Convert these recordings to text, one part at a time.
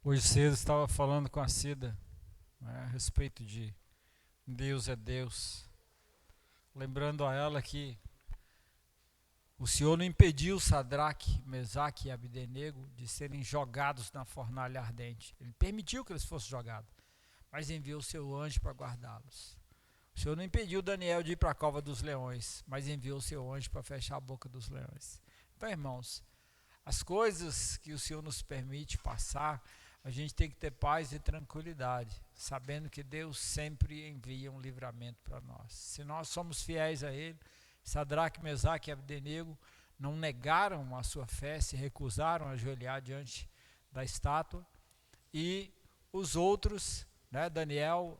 Hoje cedo estava falando com a Cida, né, a respeito de Deus é Deus, lembrando a ela que o Senhor não impediu Sadraque, Mesaque e Abdenego de serem jogados na fornalha ardente. Ele permitiu que eles fossem jogados, mas enviou o seu anjo para guardá-los. O Senhor não impediu Daniel de ir para a cova dos leões, mas enviou o seu anjo para fechar a boca dos leões. Então, irmãos, as coisas que o Senhor nos permite passar, a gente tem que ter paz e tranquilidade, sabendo que Deus sempre envia um livramento para nós. Se nós somos fiéis a Ele, Sadraque, Mesaque e Abdenego não negaram a sua fé, se recusaram a ajoelhar diante da estátua, e os outros, né, Daniel,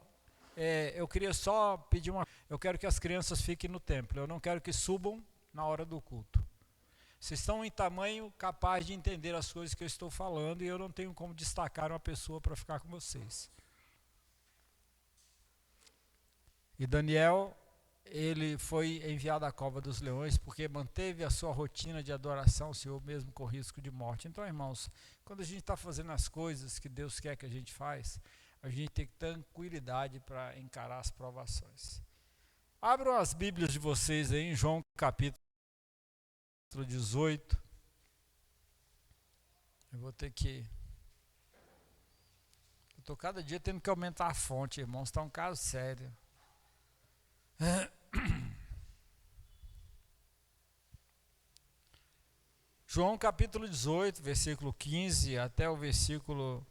eu queria só pedir eu quero que as crianças fiquem no templo, eu não quero que subam na hora do culto. Vocês estão em tamanho capaz de entender as coisas que eu estou falando e eu não tenho como destacar uma pessoa para ficar com vocês. E Daniel, ele foi enviado à cova dos leões porque manteve a sua rotina de adoração ao Senhor mesmo com risco de morte. Então, irmãos, quando a gente está fazendo as coisas que Deus quer que a gente faz, a gente tem que ter tranquilidade para encarar as provações. Abram as Bíblias de vocês aí em João capítulo 18. Eu vou ter que... Eu estou cada dia tendo que aumentar a fonte, irmãos. Está um caso sério. João capítulo 18, versículo 15 até o versículo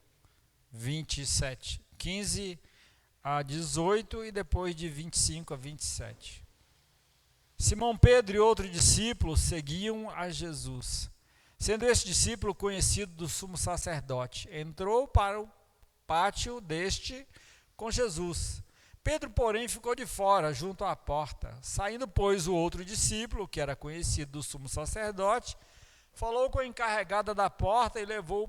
27. 15 a 18 e depois de 25 a 27. Simão Pedro e outro discípulo seguiam a Jesus. Sendo este discípulo conhecido do sumo sacerdote, entrou para o pátio deste com Jesus. Pedro, porém, ficou de fora, junto à porta. Saindo, pois, o outro discípulo, que era conhecido do sumo sacerdote, falou com a encarregada da porta e levou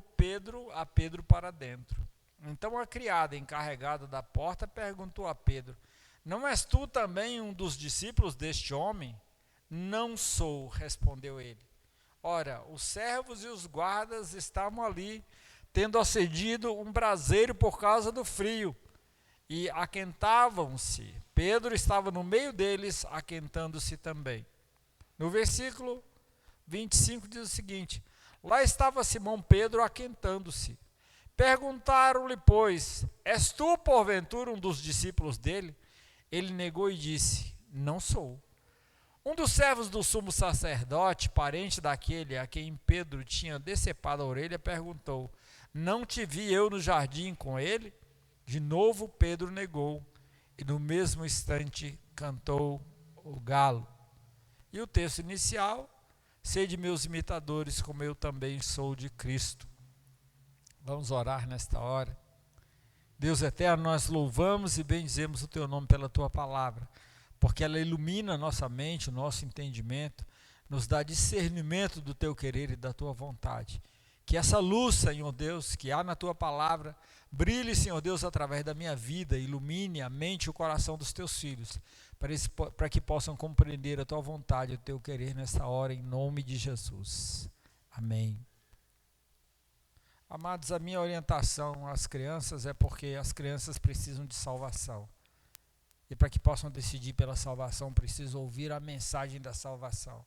a Pedro para dentro. Então a criada encarregada da porta perguntou a Pedro: não és tu também um dos discípulos deste homem? Não sou, respondeu ele. Ora, os servos e os guardas estavam ali, tendo acedido um braseiro por causa do frio, e aquentavam-se. Pedro estava no meio deles, aquentando-se também. No versículo 25 diz o seguinte: lá estava Simão Pedro aquentando-se. Perguntaram-lhe, pois, és tu, porventura, um dos discípulos dele? Ele negou e disse: não sou. Um dos servos do sumo sacerdote, parente daquele a quem Pedro tinha decepado a orelha, perguntou: não te vi eu no jardim com ele? De novo Pedro negou, e no mesmo instante cantou o galo. E o texto inicial: sede meus imitadores, como eu também sou de Cristo. Vamos orar nesta hora. Deus eterno, nós louvamos e bendizemos o teu nome pela tua palavra, porque ela ilumina a nossa mente, o nosso entendimento, nos dá discernimento do teu querer e da tua vontade. Que essa luz, Senhor Deus, que há na tua palavra, brilhe, Senhor Deus, através da minha vida, ilumine a mente e o coração dos teus filhos, para que possam compreender a tua vontade e o teu querer nessa hora, em nome de Jesus. Amém. Amados, a minha orientação às crianças é porque as crianças precisam de salvação. E para que possam decidir pela salvação, precisam ouvir a mensagem da salvação.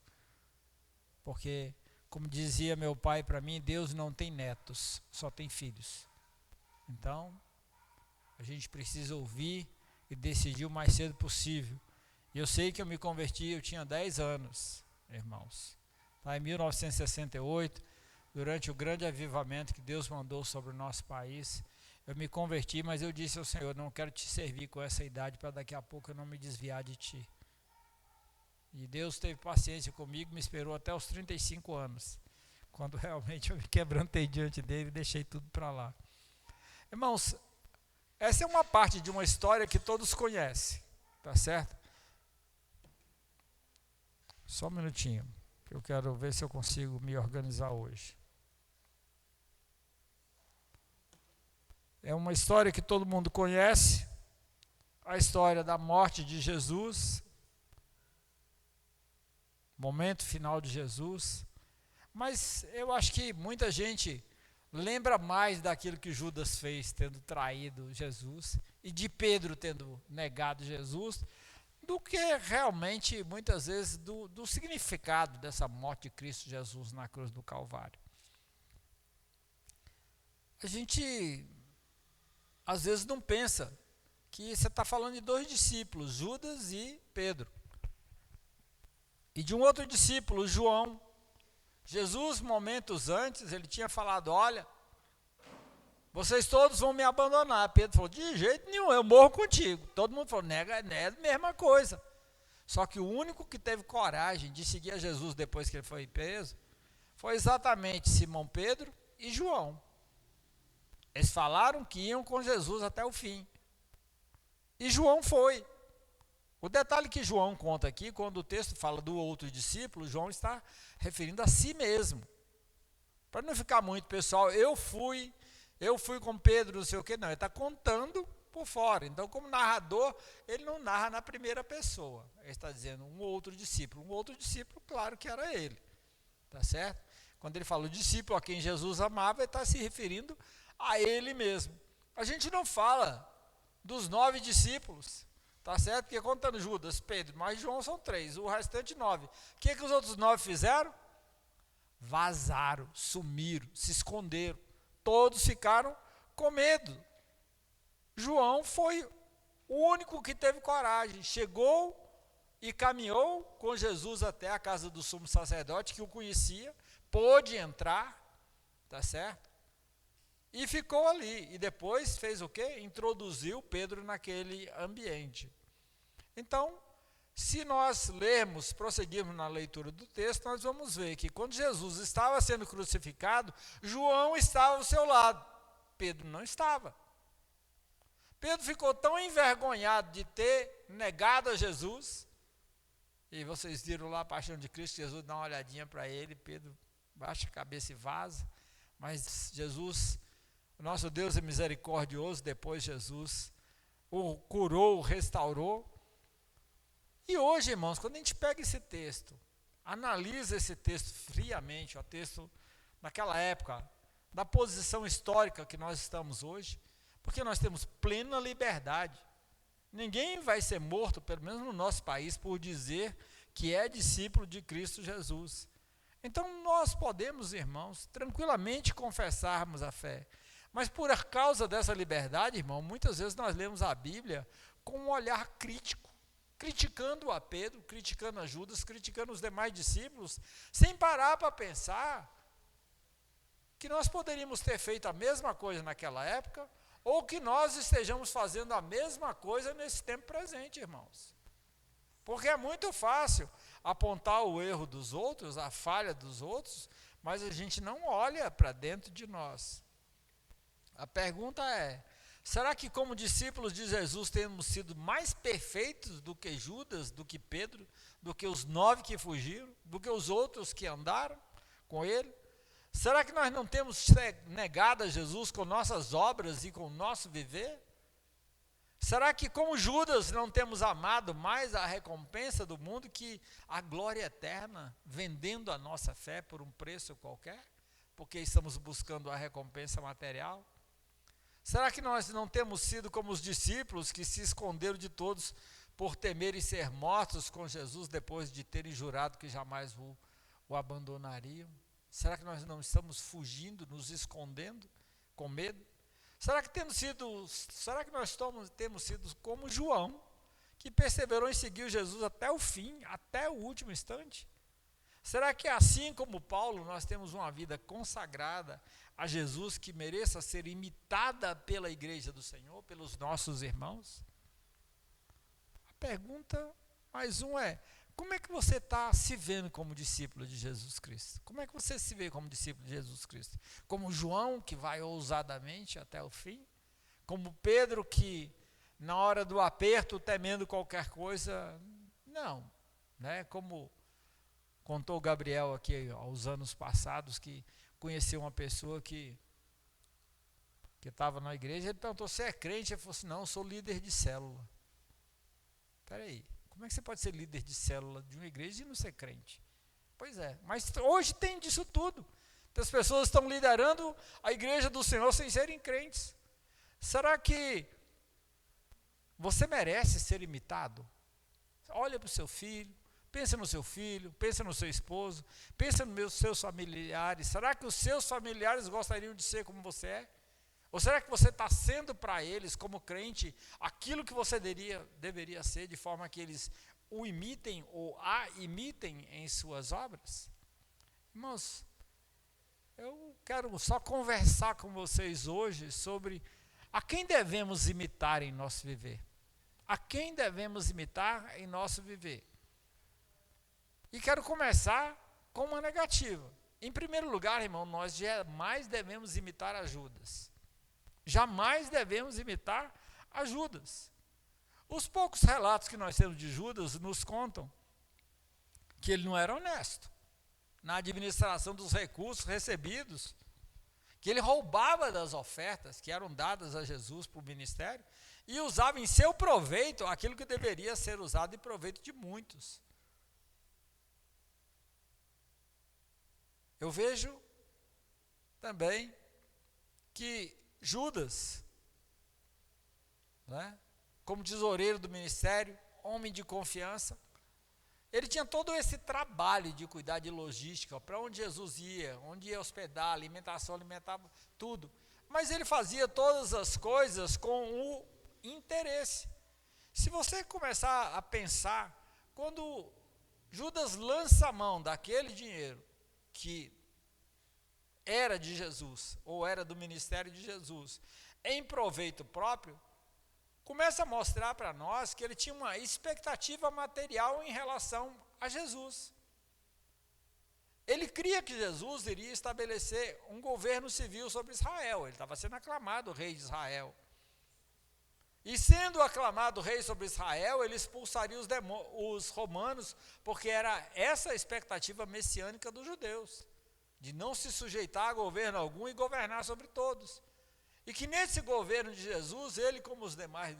Porque, como dizia meu pai para mim, Deus não tem netos, só tem filhos. Então, a gente precisa ouvir e decidir o mais cedo possível. E eu sei que eu me converti, eu tinha 10 anos, irmãos. Lá em 1968, durante o grande avivamento que Deus mandou sobre o nosso país, eu me converti, mas eu disse ao Senhor: não quero te servir com essa idade para daqui a pouco eu não me desviar de ti. E Deus teve paciência comigo, me esperou até os 35 anos, quando realmente eu me quebrantei diante dele e deixei tudo para lá. Irmãos, essa é uma parte de uma história que todos conhecem, tá certo? Só um minutinho, eu quero ver se eu consigo me organizar hoje. É uma história que todo mundo conhece, a história da morte de Jesus, momento final de Jesus, mas eu acho que muita gente lembra mais daquilo que Judas fez, tendo traído Jesus, e de Pedro tendo negado Jesus, do que realmente, muitas vezes, do significado dessa morte de Cristo Jesus na cruz do Calvário. A gente, às vezes, não pensa que você está falando de dois discípulos, Judas e Pedro. E de um outro discípulo, João. Jesus, momentos antes, ele tinha falado, olha, vocês todos vão me abandonar. Pedro falou, de jeito nenhum, eu morro contigo. Todo mundo falou, nega, é a mesma coisa. Só que o único que teve coragem de seguir a Jesus depois que ele foi preso, foi exatamente Simão Pedro e João. Eles falaram que iam com Jesus até o fim. E João foi. O detalhe que João conta aqui, quando o texto fala do outro discípulo, João está referindo a si mesmo. Para não ficar muito, pessoal, eu fui com Pedro, não sei o quê, não, ele está contando por fora. Então, como narrador, ele não narra na primeira pessoa. Ele está dizendo um outro discípulo, claro que era ele. Tá certo? Quando ele fala o discípulo a quem Jesus amava, ele está se referindo a ele mesmo. A gente não fala dos 9 discípulos, tá certo? Porque contando Judas, Pedro, mas João são 3, o restante 9. O que os outros 9 fizeram? Vazaram, sumiram, se esconderam. Todos ficaram com medo. João foi o único que teve coragem. Chegou e caminhou com Jesus até a casa do sumo sacerdote, que o conhecia, pôde entrar, tá certo? E ficou ali. E depois fez o quê? Introduziu Pedro naquele ambiente. Então, se nós lermos, prosseguirmos na leitura do texto, nós vamos ver que quando Jesus estava sendo crucificado, João estava ao seu lado, Pedro não estava. Pedro ficou tão envergonhado de ter negado a Jesus, e vocês viram lá a paixão de Cristo, Jesus dá uma olhadinha para ele, Pedro baixa a cabeça e vaza, mas Jesus, o nosso Deus é misericordioso, depois Jesus o curou, o restaurou. E hoje, irmãos, quando a gente pega esse texto, analisa esse texto friamente, o texto naquela época, da posição histórica que nós estamos hoje, porque nós temos plena liberdade. Ninguém vai ser morto, pelo menos no nosso país, por dizer que é discípulo de Cristo Jesus. Então nós podemos, irmãos, tranquilamente confessarmos a fé. Mas por causa dessa liberdade, irmão, muitas vezes nós lemos a Bíblia com um olhar crítico, criticando a Pedro, criticando a Judas, criticando os demais discípulos, sem parar para pensar que nós poderíamos ter feito a mesma coisa naquela época, ou que nós estejamos fazendo a mesma coisa nesse tempo presente, irmãos. Porque é muito fácil apontar o erro dos outros, a falha dos outros, mas a gente não olha para dentro de nós. A pergunta é, será que como discípulos de Jesus temos sido mais perfeitos do que Judas, do que Pedro, do que os 9 que fugiram, do que os outros que andaram com ele? Será que nós não temos negado a Jesus com nossas obras e com o nosso viver? Será que como Judas não temos amado mais a recompensa do mundo que a glória eterna, vendendo a nossa fé por um preço qualquer, porque estamos buscando a recompensa material? Será que nós não temos sido como os discípulos que se esconderam de todos por temerem ser mortos com Jesus depois de terem jurado que jamais o abandonariam? Será que nós não estamos fugindo, nos escondendo, com medo? Será que nós temos sido como João, que perseverou em seguir Jesus até o fim, até o último instante? Será que assim como Paulo, nós temos uma vida consagrada a Jesus que mereça ser imitada pela igreja do Senhor, pelos nossos irmãos? A pergunta mais é, como é que você está se vendo como discípulo de Jesus Cristo? Como é que você se vê como discípulo de Jesus Cristo? Como João, que vai ousadamente até o fim? Como Pedro, que na hora do aperto, temendo qualquer coisa, não. Né? Como contou o Gabriel aqui aos anos passados, que conheceu uma pessoa que estava na igreja, ele perguntou, você é crente? Ele falou assim, não, eu sou líder de célula. Espera aí. Como é que você pode ser líder de célula de uma igreja e não ser crente? Pois é, mas hoje tem disso tudo. As pessoas estão liderando a igreja do Senhor sem serem crentes. Será que você merece ser imitado? Olha para o seu filho, pensa no seu filho, pensa no seu esposo, pensa nos seus familiares. Será que os seus familiares gostariam de ser como você é? Ou será que você está sendo para eles, como crente, aquilo que você deveria ser, de forma que eles o imitem ou a imitem em suas obras? Irmãos, eu quero só conversar com vocês hoje sobre a quem devemos imitar em nosso viver. A quem devemos imitar em nosso viver. E quero começar com uma negativa. Em primeiro lugar, irmão, nós jamais devemos imitar a Judas. Jamais devemos imitar a Judas. Os poucos relatos que nós temos de Judas nos contam que ele não era honesto na administração dos recursos recebidos, que ele roubava das ofertas que eram dadas a Jesus para o ministério e usava em seu proveito aquilo que deveria ser usado em proveito de muitos. Eu vejo também que Judas, né, como tesoureiro do ministério, homem de confiança, ele tinha todo esse trabalho de cuidar de logística, para onde Jesus ia, onde ia hospedar, alimentação, alimentava tudo. Mas ele fazia todas as coisas com o interesse. Se você começar a pensar, quando Judas lança a mão daquele dinheiro que era de Jesus, ou era do ministério de Jesus, em proveito próprio, começa a mostrar para nós que ele tinha uma expectativa material em relação a Jesus. Ele cria que Jesus iria estabelecer um governo civil sobre Israel. Ele estava sendo aclamado rei de Israel. E sendo aclamado rei sobre Israel, ele expulsaria os romanos, porque era essa a expectativa messiânica dos judeus, de não se sujeitar a governo algum e governar sobre todos. E que nesse governo de Jesus, ele como os demais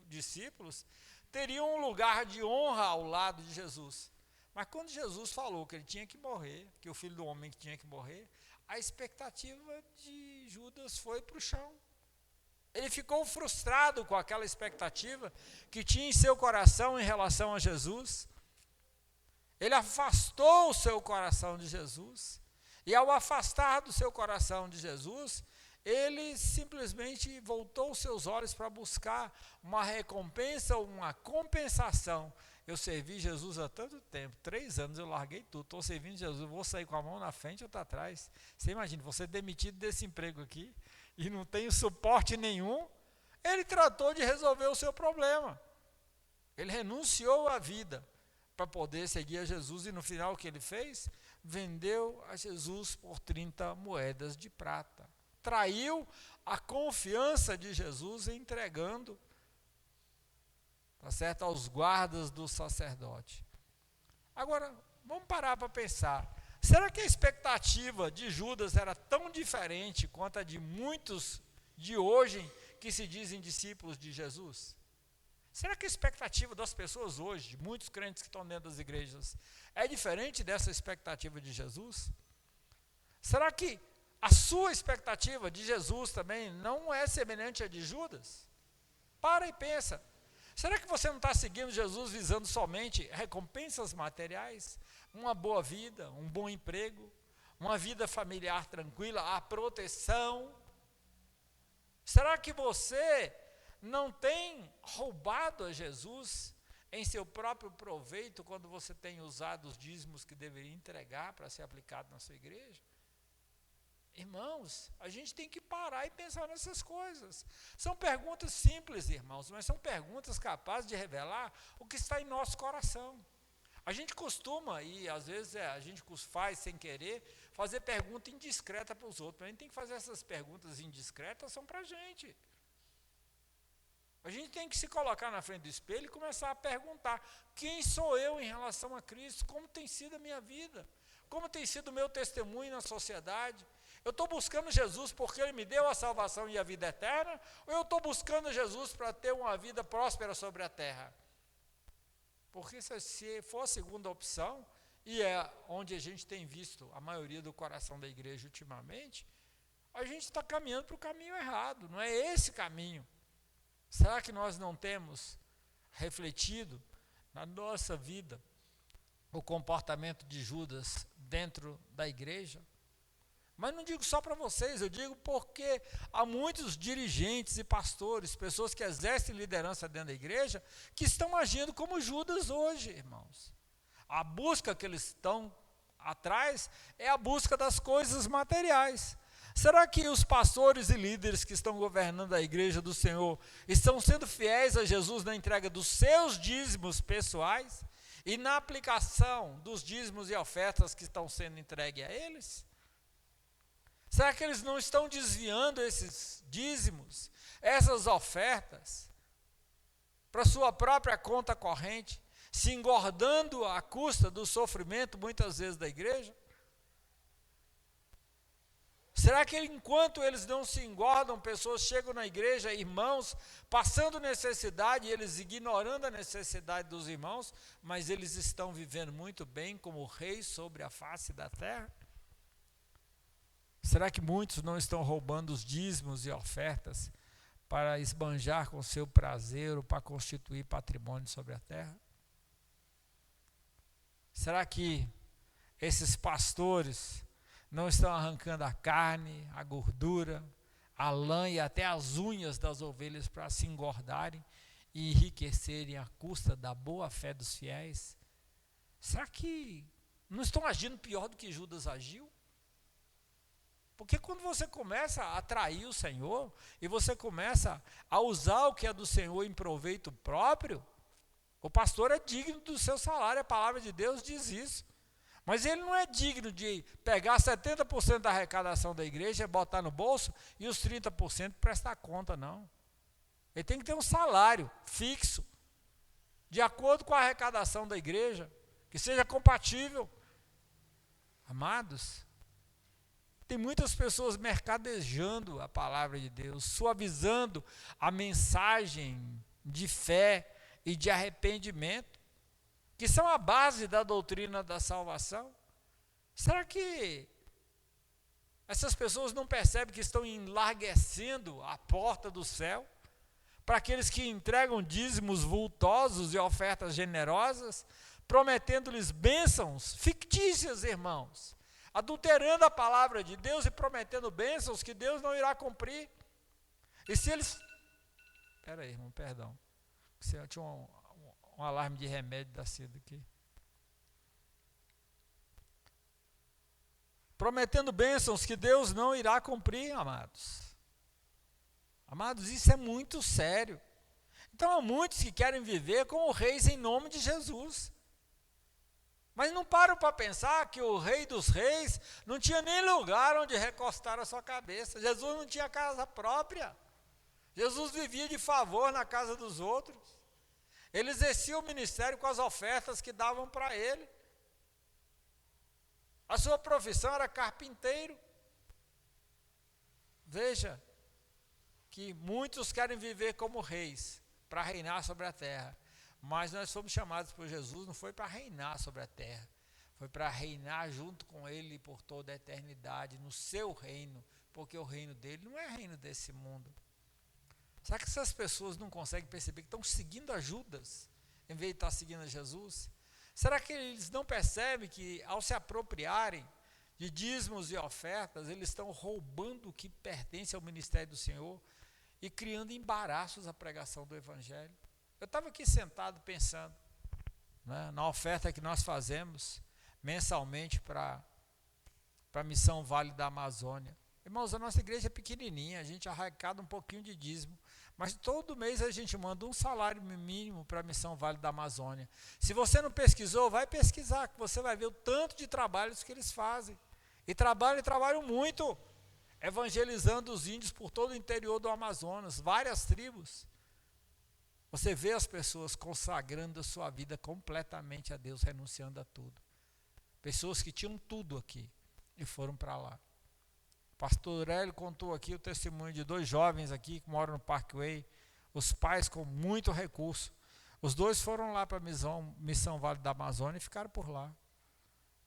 discípulos, teriam um lugar de honra ao lado de Jesus. Mas quando Jesus falou que ele tinha que morrer, que o Filho do Homem tinha que morrer, a expectativa de Judas foi para o chão. Ele ficou frustrado com aquela expectativa que tinha em seu coração em relação a Jesus. Ele afastou o seu coração de Jesus. E ao afastar do seu coração de Jesus, ele simplesmente voltou os seus olhos para buscar uma recompensa ou uma compensação. Eu servi Jesus há tanto tempo, 3 anos eu larguei tudo, estou servindo Jesus, vou sair com a mão na frente ou outra atrás. Você imagina, você é demitido desse emprego aqui e não tem suporte nenhum. Ele tratou de resolver o seu problema. Ele renunciou à vida para poder seguir a Jesus e no final o que ele fez? Vendeu a Jesus por 30 moedas de prata. Traiu a confiança de Jesus entregando, tá certo, aos guardas do sacerdote. Agora, vamos parar para pensar. Será que a expectativa de Judas era tão diferente quanto a de muitos de hoje que se dizem discípulos de Jesus? Será que a expectativa das pessoas hoje, de muitos crentes que estão dentro das igrejas, é diferente dessa expectativa de Jesus? Será que a sua expectativa de Jesus também não é semelhante à de Judas? Para e pensa. Será que você não está seguindo Jesus visando somente recompensas materiais? Uma boa vida, um bom emprego, uma vida familiar tranquila, a proteção? Será que você não tem roubado a Jesus em seu próprio proveito quando você tem usado os dízimos que deveria entregar para ser aplicado na sua igreja? Irmãos, a gente tem que parar e pensar nessas coisas. São perguntas simples, irmãos, mas são perguntas capazes de revelar o que está em nosso coração. A gente costuma, e às vezes a gente faz sem querer, fazer pergunta indiscreta para os outros. A gente tem que fazer essas perguntas indiscretas, são para a gente. A gente tem que se colocar na frente do espelho e começar a perguntar: quem sou eu em relação a Cristo? Como tem sido a minha vida? Como tem sido o meu testemunho na sociedade? Eu estou buscando Jesus porque Ele me deu a salvação e a vida eterna? Ou eu estou buscando Jesus para ter uma vida próspera sobre a terra? Porque se for a segunda opção, e é onde a gente tem visto a maioria do coração da igreja ultimamente, a gente está caminhando para o caminho errado, não é esse caminho. Será que nós não temos refletido na nossa vida o comportamento de Judas dentro da igreja? Mas não digo só para vocês, eu digo porque há muitos dirigentes e pastores, pessoas que exercem liderança dentro da igreja, que estão agindo como Judas hoje, irmãos. A busca que eles estão atrás é a busca das coisas materiais. Será que os pastores e líderes que estão governando a igreja do Senhor estão sendo fiéis a Jesus na entrega dos seus dízimos pessoais e na aplicação dos dízimos e ofertas que estão sendo entregues a eles? Será que eles não estão desviando esses dízimos, essas ofertas, para sua própria conta corrente, se engordando à custa do sofrimento, muitas vezes, da igreja? Será que enquanto eles não se engordam, pessoas chegam na igreja, irmãos, passando necessidade, e eles ignorando a necessidade dos irmãos, mas eles estão vivendo muito bem como reis sobre a face da terra? Será que muitos não estão roubando os dízimos e ofertas para esbanjar com seu prazer ou para constituir patrimônio sobre a terra? Será que esses pastores não estão arrancando a carne, a gordura, a lã e até as unhas das ovelhas para se engordarem e enriquecerem à custa da boa fé dos fiéis? Será que não estão agindo pior do que Judas agiu? Porque quando você começa a atrair o Senhor, e você começa a usar o que é do Senhor em proveito próprio, o pastor é digno do seu salário, a palavra de Deus diz isso. Mas ele não é digno de pegar 70% da arrecadação da igreja, botar no bolso, e os 30% prestar conta, não. Ele tem que ter um salário fixo, de acordo com a arrecadação da igreja, que seja compatível. Amados, tem muitas pessoas mercadejando a palavra de Deus, suavizando a mensagem de fé e de arrependimento, que são a base da doutrina da salvação. Será que essas pessoas não percebem que estão enlarguecendo a porta do céu para aqueles que entregam dízimos vultosos e ofertas generosas, prometendo-lhes bênçãos fictícias, irmãos, adulterando a palavra de Deus e prometendo bênçãos que Deus não irá cumprir? E se eles... Espera aí, irmão, perdão. Tinha um alarme de remédio da Cida aqui. Prometendo bênçãos que Deus não irá cumprir, amados. Amados, isso é muito sério. Então há muitos que querem viver como reis em nome de Jesus. Mas não param para pensar que o rei dos reis não tinha nem lugar onde recostar a sua cabeça. Jesus não tinha casa própria. Jesus vivia de favor na casa dos outros. Ele exercia o ministério com as ofertas que davam para ele. A sua profissão era carpinteiro. Veja que muitos querem viver como reis, para reinar sobre a terra. Mas nós fomos chamados por Jesus, não foi para reinar sobre a terra, foi para reinar junto com ele por toda a eternidade, no seu reino, porque o reino dele não é reino desse mundo. Será que essas pessoas não conseguem perceber que estão seguindo a Judas, em vez de estar seguindo a Jesus? Será que eles não percebem que, ao se apropriarem de dízimos e ofertas, eles estão roubando o que pertence ao ministério do Senhor e criando embaraços à pregação do Evangelho? Eu estava aqui sentado pensando, né, na oferta que nós fazemos mensalmente para a missão Vale da Amazônia. Irmãos, a nossa igreja é pequenininha, a gente arrecada um pouquinho de dízimo, mas todo mês a gente manda um salário mínimo para a missão Vale da Amazônia. Se você não pesquisou, vai pesquisar, que você vai ver o tanto de trabalhos que eles fazem. E trabalham muito, evangelizando os índios por todo o interior do Amazonas, várias tribos. Você vê as pessoas consagrando a sua vida completamente a Deus, renunciando a tudo. Pessoas que tinham tudo aqui e foram para lá. Pastor Hélio contou aqui o testemunho de 2 jovens aqui que moram no Parkway, os pais com muito recurso. Os 2 foram lá para a missão Vale da Amazônia e ficaram por lá.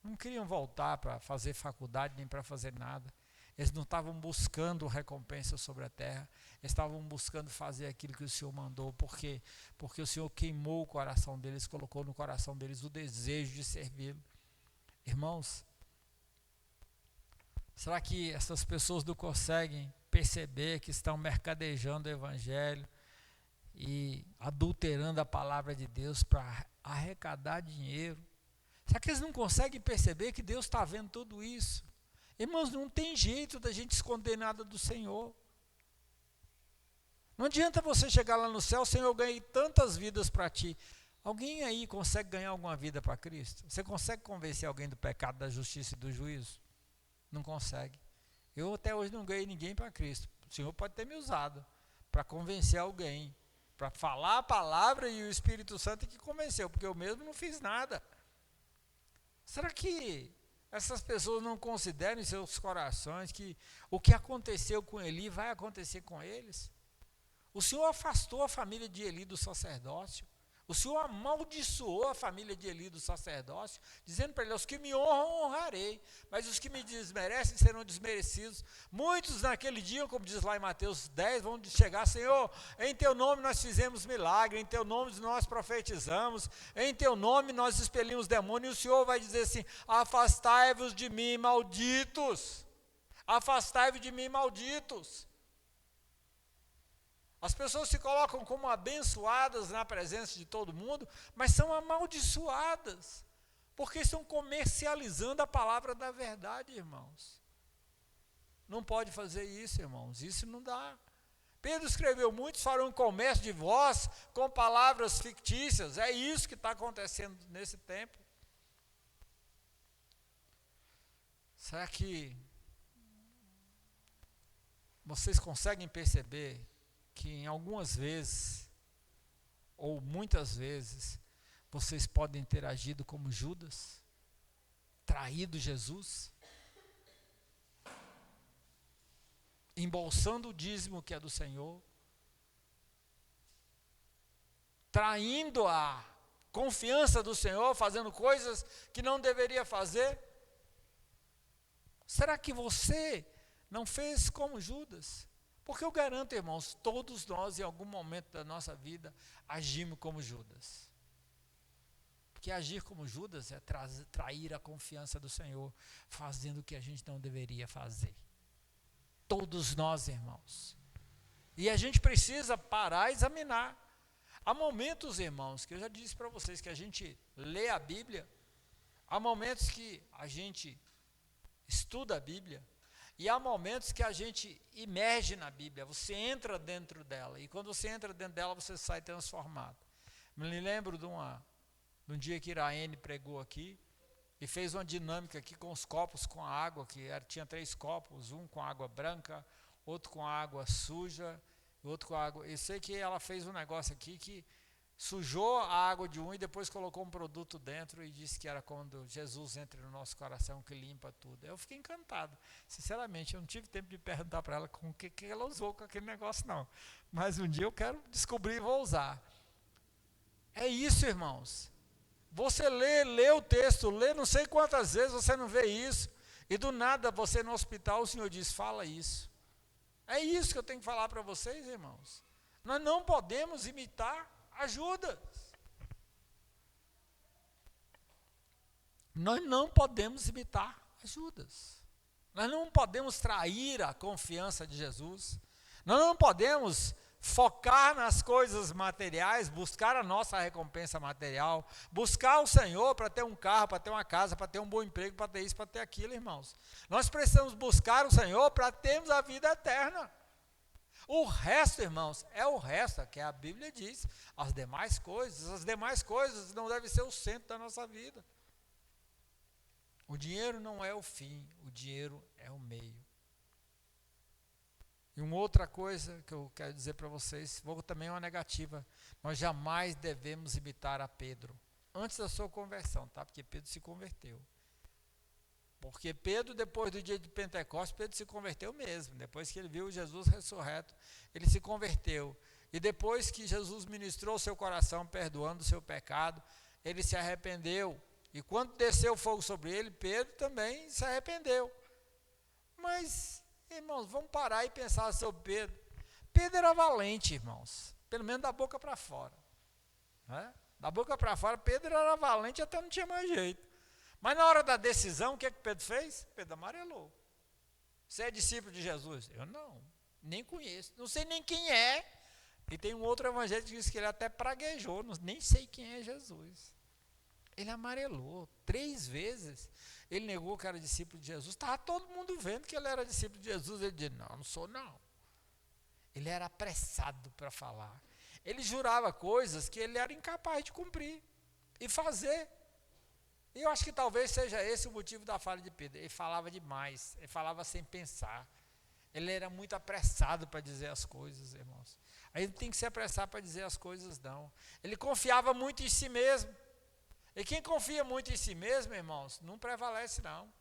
Não queriam voltar para fazer faculdade nem para fazer nada. Eles não estavam buscando recompensa sobre a terra. Eles estavam buscando fazer aquilo que o Senhor mandou. Por quê? Porque o Senhor queimou o coração deles, colocou no coração deles o desejo de servi-lo. Irmãos, será que essas pessoas não conseguem perceber que estão mercadejando o Evangelho e adulterando a palavra de Deus para arrecadar dinheiro? Será que eles não conseguem perceber que Deus está vendo tudo isso? Irmãos, não tem jeito da gente esconder nada do Senhor. Não adianta você chegar lá no céu, Senhor, eu ganhei tantas vidas para ti. Alguém aí consegue ganhar alguma vida para Cristo? Você consegue convencer alguém do pecado, da justiça e do juízo? Não consegue. Eu até hoje não ganhei ninguém para Cristo. O Senhor pode ter me usado para convencer alguém, para falar a palavra, e o Espírito Santo é que convenceu, porque eu mesmo não fiz nada. Será que essas pessoas não consideram em seus corações que o que aconteceu com Eli vai acontecer com eles? O Senhor afastou a família de Eli do sacerdócio. O Senhor amaldiçoou a família de Eli do sacerdócio, dizendo para ele: os que me honram, honrarei, mas os que me desmerecem serão desmerecidos. Muitos naquele dia, como diz lá em Mateus 10, vão chegar: Senhor, em teu nome nós fizemos milagre, em teu nome nós profetizamos, em teu nome nós expelimos demônios, e o Senhor vai dizer assim: afastai-vos de mim, malditos, afastai-vos de mim, malditos. As pessoas se colocam como abençoadas na presença de todo mundo, mas são amaldiçoadas, porque estão comercializando a palavra da verdade, irmãos. Não pode fazer isso, irmãos, isso não dá. Pedro escreveu: muitos farão comércio de vós com palavras fictícias. É isso que está acontecendo nesse tempo. Será que vocês conseguem perceber que em algumas vezes, ou muitas vezes, vocês podem ter agido como Judas, traído Jesus, embolsando o dízimo que é do Senhor, traindo a confiança do Senhor, fazendo coisas que não deveria fazer? Será que você não fez como Judas? Porque eu garanto, irmãos, todos nós em algum momento da nossa vida agimos como Judas. Porque agir como Judas é trair a confiança do Senhor, fazendo o que a gente não deveria fazer. Todos nós, irmãos. E a gente precisa parar e examinar. Há momentos, irmãos, que eu já disse para vocês, que a gente lê a Bíblia, há momentos que a gente estuda a Bíblia, e há momentos que a gente imerge na Bíblia, você entra dentro dela, e quando você entra dentro dela, você sai transformado. Me lembro de um dia que Iraene pregou aqui, e fez uma dinâmica aqui com os copos com a água, tinha 3 copos, um com água branca, outro com água suja, outro com água... Eu sei que ela fez um negócio aqui que sujou a água de um e depois colocou um produto dentro e disse que era quando Jesus entra no nosso coração que limpa tudo. Eu fiquei encantado. Sinceramente, eu não tive tempo de perguntar para ela com o que ela usou com aquele negócio, não. Mas um dia eu quero descobrir e vou usar. É isso, irmãos. Você lê o texto, lê não sei quantas vezes, você não vê isso. E do nada, você no hospital, o Senhor diz: fala isso. É isso que eu tenho que falar para vocês, irmãos. Nós não podemos imitar a Judas. Nós não podemos imitar a Judas. Nós não podemos trair a confiança de Jesus. Nós não podemos focar nas coisas materiais, buscar a nossa recompensa material, buscar o Senhor para ter um carro, para ter uma casa, para ter um bom emprego, para ter isso, para ter aquilo, irmãos. Nós precisamos buscar o Senhor para termos a vida eterna. O resto, irmãos, é o resto, que a Bíblia diz, as demais coisas não devem ser o centro da nossa vida. O dinheiro não é o fim, o dinheiro é o meio. E uma outra coisa que eu quero dizer para vocês, também uma negativa, nós jamais devemos imitar a Pedro, antes da sua conversão, tá? Porque Pedro se converteu. Porque Pedro, depois do dia de Pentecostes, Pedro se converteu mesmo. Depois que ele viu Jesus ressurreto, ele se converteu. E depois que Jesus ministrou o seu coração, perdoando o seu pecado, ele se arrependeu. E quando desceu o fogo sobre ele, Pedro também se arrependeu. Mas, irmãos, vamos parar e pensar sobre Pedro. Pedro era valente, irmãos, pelo menos da boca para fora. Né? Da boca para fora, Pedro era valente, até não tinha mais jeito. Mas na hora da decisão, o que Pedro fez? Pedro amarelou. Você é discípulo de Jesus? Eu não, nem conheço, não sei nem quem é. E tem um outro evangelho que diz que ele até praguejou, nem sei quem é Jesus. Ele amarelou 3 vezes. Ele negou que era discípulo de Jesus. Estava todo mundo vendo que ele era discípulo de Jesus. Ele disse, não sou não. Ele era apressado para falar. Ele jurava coisas que ele era incapaz de cumprir e fazer. E eu acho que talvez seja esse o motivo da falha de Pedro. Ele falava demais, ele falava sem pensar. Ele era muito apressado para dizer as coisas, irmãos. A gente tem que se apressar para dizer as coisas, não. Ele confiava muito em si mesmo. E quem confia muito em si mesmo, irmãos, não prevalece, não.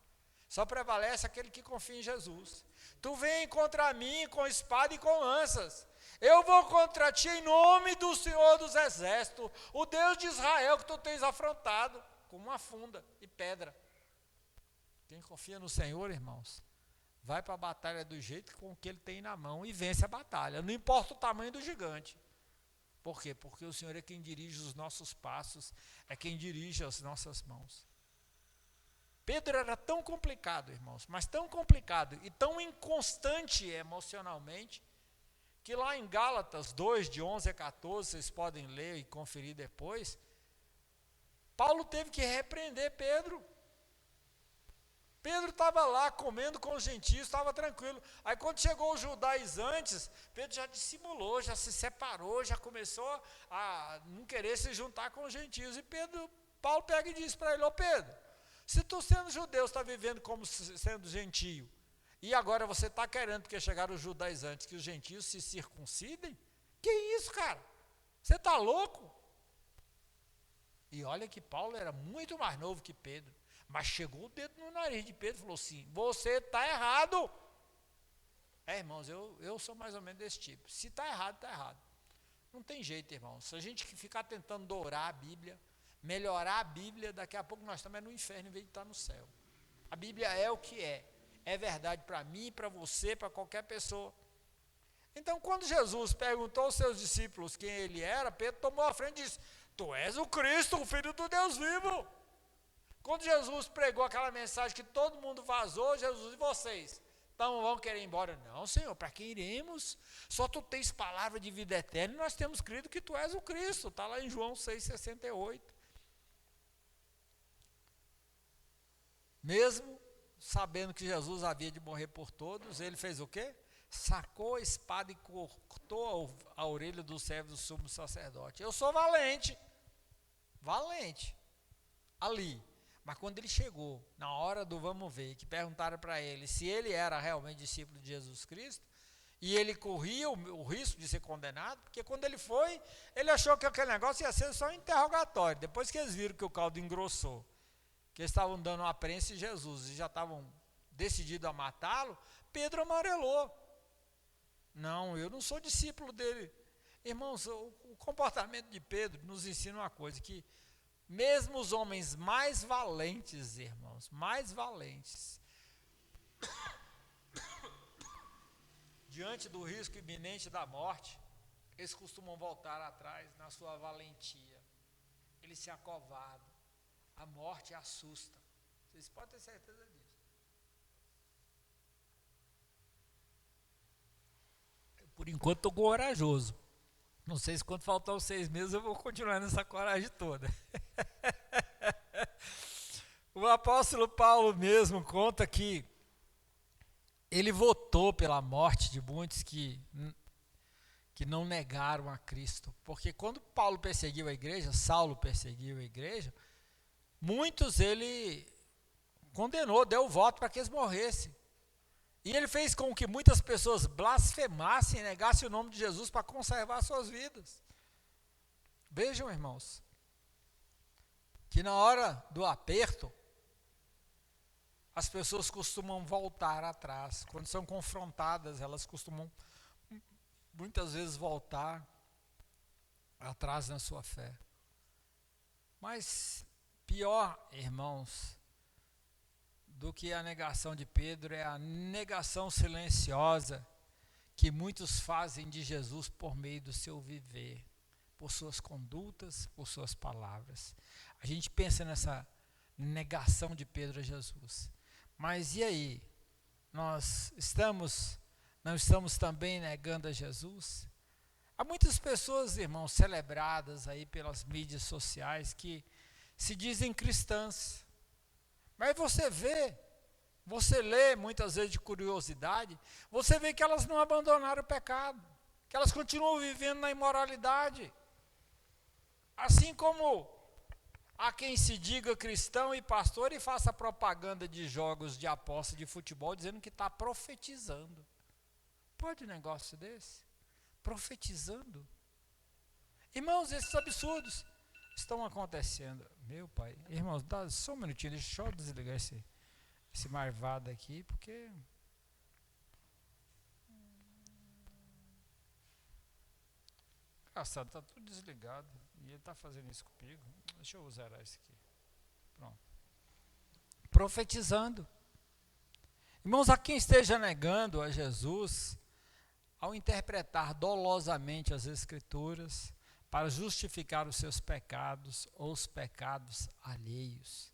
Só prevalece aquele que confia em Jesus. Tu vem contra mim com espada e com lanças. Eu vou contra ti em nome do Senhor dos Exércitos, o Deus de Israel que tu tens afrontado com uma funda e pedra. Quem confia no Senhor, irmãos, vai para a batalha do jeito com que ele tem na mão e vence a batalha. Não importa o tamanho do gigante. Por quê? Porque o Senhor é quem dirige os nossos passos, é quem dirige as nossas mãos. Pedro era tão complicado, irmãos, mas tão complicado e tão inconstante emocionalmente, que lá em Gálatas 2, de 11 a 14, vocês podem ler e conferir depois, Paulo teve que repreender Pedro. Pedro estava lá comendo com os gentios, estava tranquilo. Aí quando chegou os judaizantes, Pedro já dissimulou, já se separou, já começou a não querer se juntar com os gentios. E Paulo pega e diz para ele, Pedro, se tu sendo judeu está vivendo como sendo gentio, e agora você está querendo, porque chegaram os judaizantes, que os gentios se circuncidem? Que isso, cara? Você está louco? E olha que Paulo era muito mais novo que Pedro. Mas chegou o dedo no nariz de Pedro e falou assim, você está errado. Irmãos, eu sou mais ou menos desse tipo. Se está errado, está errado. Não tem jeito, irmãos. Se a gente ficar tentando dourar a Bíblia, melhorar a Bíblia, daqui a pouco nós estamos no inferno em vez de estar no céu. A Bíblia é o que é. É verdade para mim, para você, para qualquer pessoa. Então, quando Jesus perguntou aos seus discípulos quem ele era, Pedro tomou a frente e disse, tu és o Cristo, o Filho do Deus vivo. Quando Jesus pregou aquela mensagem que todo mundo vazou, Jesus, e vocês? Então vão querer ir embora? Não, Senhor, para que iremos? Só tu tens palavra de vida eterna e nós temos crido que tu és o Cristo. Está lá em João 6,68. Mesmo sabendo que Jesus havia de morrer por todos, ele fez o quê? Sacou a espada e cortou a orelha do servo do sumo sacerdote. Eu sou valente. Valente. Ali. Mas quando ele chegou, na hora do vamos ver, que perguntaram para ele se ele era realmente discípulo de Jesus Cristo, e ele corria o risco de ser condenado, porque quando ele foi, ele achou que aquele negócio ia ser só um interrogatório. Depois que eles viram que o caldo engrossou, que eles estavam dando uma prensa em Jesus e já estavam decididos a matá-lo, Pedro amarelou. Não, eu não sou discípulo dele. Irmãos, o comportamento de Pedro nos ensina uma coisa, que mesmo os homens mais valentes, irmãos, mais valentes, diante do risco iminente da morte, eles costumam voltar atrás na sua valentia. Eles se acovardam. A morte assusta. Vocês podem ter certeza disso. Por enquanto estou corajoso. Não sei se quando faltar os 6 meses eu vou continuar nessa coragem toda. O apóstolo Paulo mesmo conta que ele votou pela morte de muitos que não negaram a Cristo. Porque quando Paulo perseguiu a igreja, Saulo perseguiu a igreja, muitos ele condenou, deu voto para que eles morressem. E ele fez com que muitas pessoas blasfemassem e negassem o nome de Jesus para conservar suas vidas. Vejam, irmãos, que na hora do aperto, as pessoas costumam voltar atrás. Quando são confrontadas, elas costumam muitas vezes voltar atrás na sua fé. Mas Pior, irmãos, do que a negação de Pedro é a negação silenciosa que muitos fazem de Jesus por meio do seu viver, por suas condutas, por suas palavras. A gente pensa nessa negação de Pedro a Jesus. Mas e aí? Nós não estamos também negando a Jesus? Há muitas pessoas, irmãos, celebradas aí pelas mídias sociais que se dizem cristãs. Mas você lê muitas vezes de curiosidade, você vê que elas não abandonaram o pecado, que elas continuam vivendo na imoralidade. Assim como há quem se diga cristão e pastor e faça propaganda de jogos de aposta de futebol dizendo que está profetizando. Pode um negócio desse? Profetizando? Irmãos, esses absurdos estão acontecendo. Meu pai, irmãos, dá só um minutinho, deixa eu desligar esse marvado aqui, porque... Engraçado, está tudo desligado. E ele está fazendo isso comigo. Deixa eu zerar isso aqui. Pronto. Profetizando. Irmãos, a quem esteja negando a Jesus, ao interpretar dolosamente as Escrituras para justificar os seus pecados ou os pecados alheios,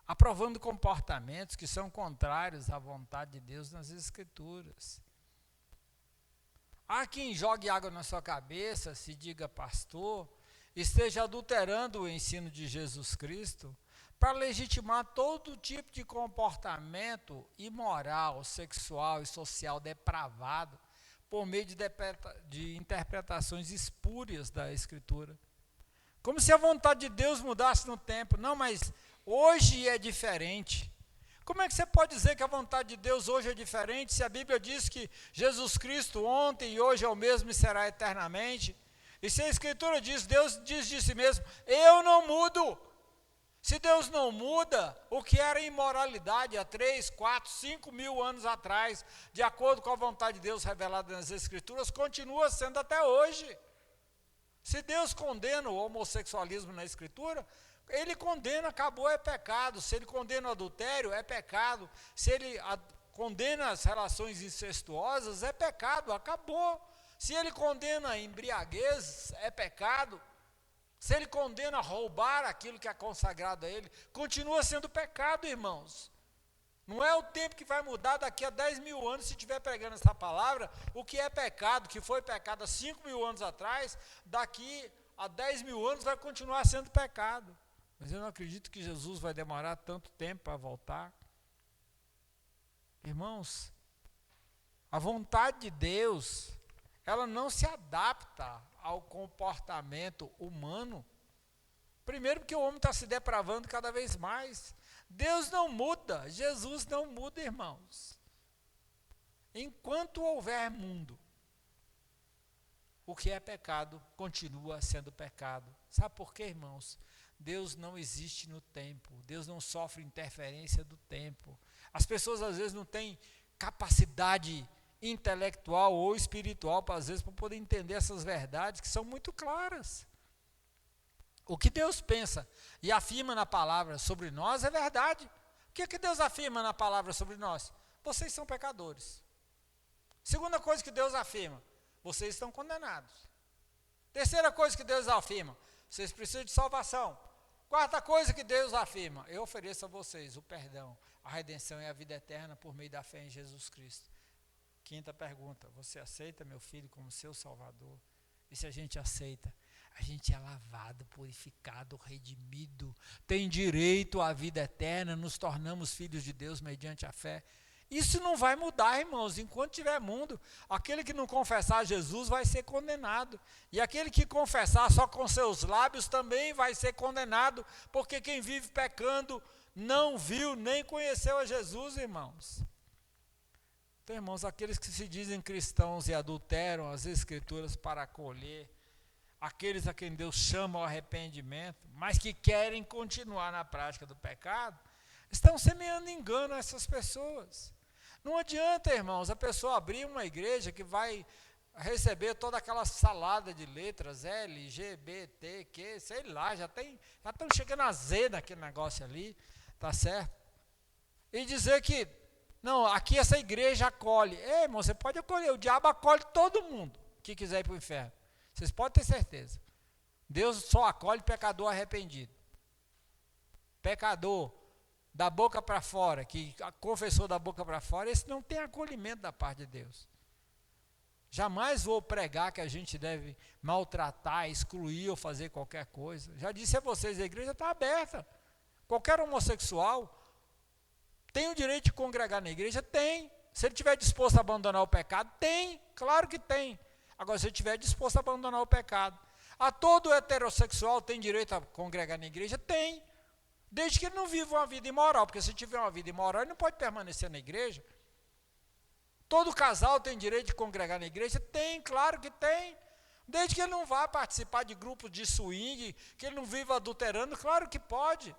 aprovando comportamentos que são contrários à vontade de Deus nas Escrituras. Há quem jogue água na sua cabeça, se diga pastor, esteja adulterando o ensino de Jesus Cristo para legitimar todo tipo de comportamento imoral, sexual e social depravado por meio de interpretações espúrias da Escritura. Como se a vontade de Deus mudasse no tempo. Não, mas hoje é diferente. Como é que você pode dizer que a vontade de Deus hoje é diferente, se a Bíblia diz que Jesus Cristo ontem e hoje é o mesmo e será eternamente? E se a Escritura diz, Deus diz de si mesmo, eu não mudo. Se Deus não muda, o que era imoralidade há 3, 4, 5 mil anos atrás, de acordo com a vontade de Deus revelada nas Escrituras, continua sendo até hoje. Se Deus condena o homossexualismo na Escritura, Ele condena, acabou, é pecado. Se Ele condena o adultério, é pecado. Se Ele condena as relações incestuosas, é pecado, acabou. Se Ele condena a embriaguez, é pecado. Se Ele condena roubar aquilo que é consagrado a Ele, continua sendo pecado, irmãos. Não é o tempo que vai mudar daqui a 10 mil anos, se estiver pregando essa palavra, o que é pecado, que foi pecado há 5 mil anos atrás, daqui a 10 mil anos vai continuar sendo pecado. Mas eu não acredito que Jesus vai demorar tanto tempo para voltar. Irmãos, a vontade de Deus, ela não se adapta ao comportamento humano. Primeiro porque o homem está se depravando cada vez mais. Deus não muda, Jesus não muda, irmãos. Enquanto houver mundo, o que é pecado continua sendo pecado. Sabe por quê, irmãos? Deus não existe no tempo, Deus não sofre interferência do tempo. As pessoas às vezes não têm capacidade intelectual ou espiritual, às vezes, para poder entender essas verdades que são muito claras. O que Deus pensa e afirma na palavra sobre nós é verdade. O que Deus afirma na palavra sobre nós? Vocês são pecadores. Segunda coisa que Deus afirma, vocês estão condenados. Terceira coisa que Deus afirma, vocês precisam de salvação. Quarta coisa que Deus afirma, eu ofereço a vocês o perdão, a redenção e a vida eterna por meio da fé em Jesus Cristo. Quinta pergunta, você aceita meu filho como seu salvador? E se a gente aceita, a gente é lavado, purificado, redimido, tem direito à vida eterna, nos tornamos filhos de Deus mediante a fé. Isso não vai mudar, irmãos, enquanto tiver mundo. Aquele que não confessar Jesus vai ser condenado. E aquele que confessar só com seus lábios também vai ser condenado, porque quem vive pecando não viu nem conheceu a Jesus, irmãos. Então, irmãos, aqueles que se dizem cristãos e adulteram as Escrituras para acolher, aqueles a quem Deus chama ao arrependimento, mas que querem continuar na prática do pecado, estão semeando engano a essas pessoas. Não adianta, irmãos, a pessoa abrir uma igreja que vai receber toda aquela salada de letras, L, G, B, T, Q, sei lá, já estão chegando a Z naquele negócio ali, tá certo? E dizer que, não, aqui essa igreja acolhe. Irmão, você pode acolher, o diabo acolhe todo mundo que quiser ir para o inferno. Vocês podem ter certeza. Deus só acolhe pecador arrependido. Pecador da boca para fora, que confessou da boca para fora, esse não tem acolhimento da parte de Deus. Jamais vou pregar que a gente deve maltratar, excluir ou fazer qualquer coisa. Já disse a vocês, a igreja está aberta. Qualquer homossexual tem o direito de congregar na igreja? Tem. Se ele estiver disposto a abandonar o pecado, tem. Claro que tem. Agora, se ele estiver disposto a abandonar o pecado. A todo heterossexual tem direito a congregar na igreja? Tem. Desde que ele não viva uma vida imoral. Porque se tiver uma vida imoral, ele não pode permanecer na igreja. Todo casal tem direito de congregar na igreja? Tem, claro que tem. Desde que ele não vá participar de grupos de swing, que ele não viva adulterando, claro que pode.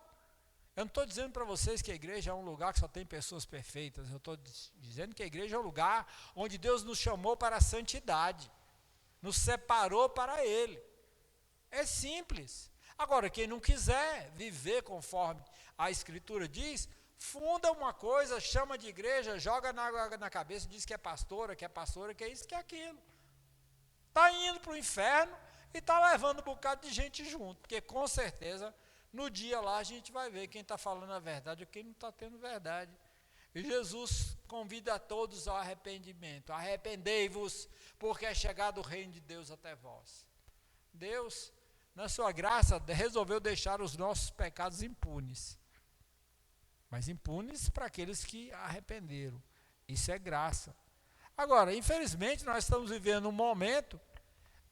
Eu não estou dizendo para vocês que a igreja é um lugar que só tem pessoas perfeitas. Eu estou dizendo que a igreja é um lugar onde Deus nos chamou para a santidade. Nos separou para Ele. É simples. Agora, quem não quiser viver conforme a Escritura diz, funda uma coisa, chama de igreja, joga na cabeça, diz que é pastora, que é isso, que é aquilo. Está indo para o inferno e está levando um bocado de gente junto, porque com certeza, no dia lá a gente vai ver quem está falando a verdade ou quem não está tendo verdade. E Jesus convida a todos ao arrependimento. Arrependei-vos, porque é chegado o reino de Deus até vós. Deus, na sua graça, resolveu deixar os nossos pecados impunes. Mas impunes para aqueles que arrependeram. Isso é graça. Agora, infelizmente, nós estamos vivendo um momento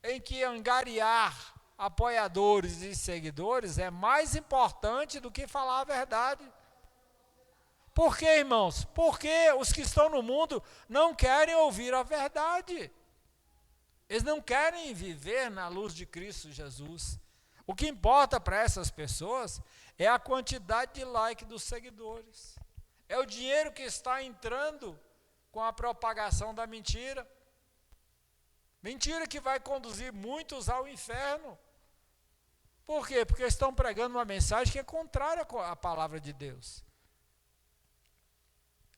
em que angariar apoiadores e seguidores é mais importante do que falar a verdade. Por quê, irmãos? Porque os que estão no mundo não querem ouvir a verdade. Eles não querem viver na luz de Cristo Jesus. O que importa para essas pessoas é a quantidade de like dos seguidores. É o dinheiro que está entrando com a propagação da mentira. Mentira que vai conduzir muitos ao inferno. Por quê? Porque estão pregando uma mensagem que é contrária à palavra de Deus.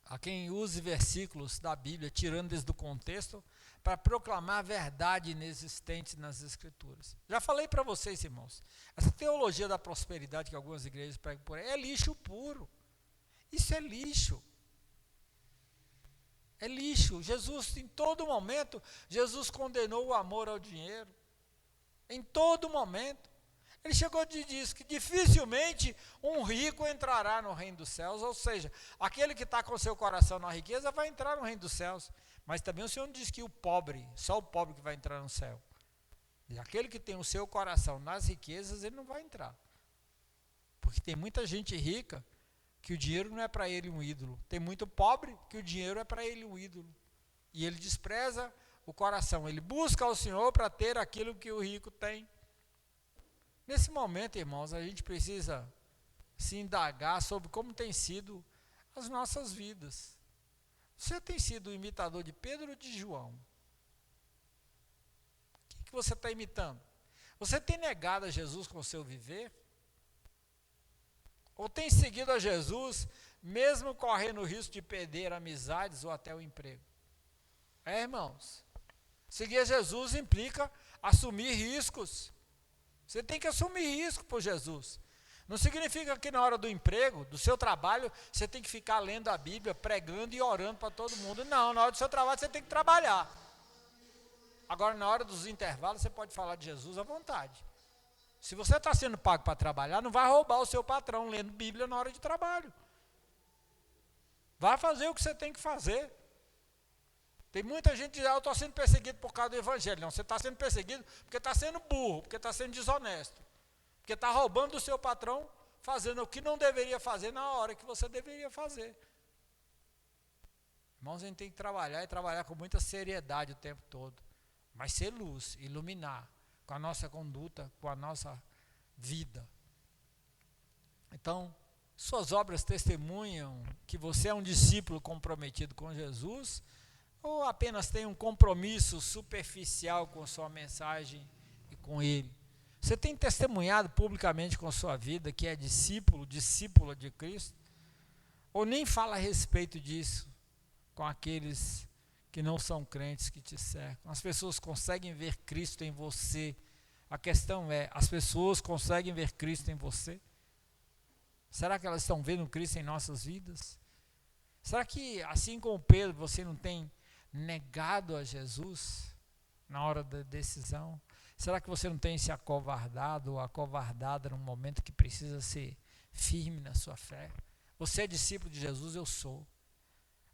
Há quem use versículos da Bíblia, tirando eles do contexto, para proclamar a verdade inexistente nas Escrituras. Já falei para vocês, irmãos, essa teologia da prosperidade que algumas igrejas pregam por aí é lixo puro. Isso é lixo. É lixo. Jesus, em todo momento, Jesus condenou o amor ao dinheiro. Em todo momento. Ele chegou e disse que dificilmente um rico entrará no reino dos céus, ou seja, aquele que está com seu coração na riqueza vai entrar no reino dos céus. Mas também o Senhor não diz que o pobre, só o pobre que vai entrar no céu. E aquele que tem o seu coração nas riquezas, ele não vai entrar. Porque tem muita gente rica que o dinheiro não é para ele um ídolo. Tem muito pobre que o dinheiro é para ele um ídolo. E ele despreza o coração. Ele busca ao Senhor para ter aquilo que o rico tem. Nesse momento, irmãos, a gente precisa se indagar sobre como tem sido as nossas vidas. Você tem sido o imitador de Pedro ou de João? O que você está imitando? Você tem negado a Jesus com o seu viver? Ou tem seguido a Jesus, mesmo correndo o risco de perder amizades ou até o emprego? Irmãos, seguir a Jesus implica assumir riscos. Você tem que assumir risco por Jesus. Não significa que na hora do emprego, do seu trabalho, você tem que ficar lendo a Bíblia, pregando e orando para todo mundo. Não, na hora do seu trabalho você tem que trabalhar. Agora, na hora dos intervalos, você pode falar de Jesus à vontade. Se você está sendo pago para trabalhar, não vai roubar o seu patrão lendo Bíblia na hora de trabalho. Vai fazer o que você tem que fazer. Tem muita gente que diz, eu estou sendo perseguido por causa do evangelho. Não, você está sendo perseguido porque está sendo burro, porque está sendo desonesto. Porque está roubando do seu patrão, fazendo o que não deveria fazer na hora que você deveria fazer. Irmãos, a gente tem que trabalhar e trabalhar com muita seriedade o tempo todo. Mas ser luz, iluminar com a nossa conduta, com a nossa vida. Então, suas obras testemunham que você é um discípulo comprometido com Jesus, ou apenas tem um compromisso superficial com sua mensagem e com Ele? Você tem testemunhado publicamente com sua vida que é discípulo, discípula de Cristo? Ou nem fala a respeito disso com aqueles que não são crentes que te cercam? As pessoas conseguem ver Cristo em você. A questão é, as pessoas conseguem ver Cristo em você? Será que elas estão vendo Cristo em nossas vidas? Será que, assim como Pedro, você não tem negado a Jesus na hora da decisão? Será que você não tem se acovardado ou acovardada num momento que precisa ser firme na sua fé? Você é discípulo de Jesus? Eu sou.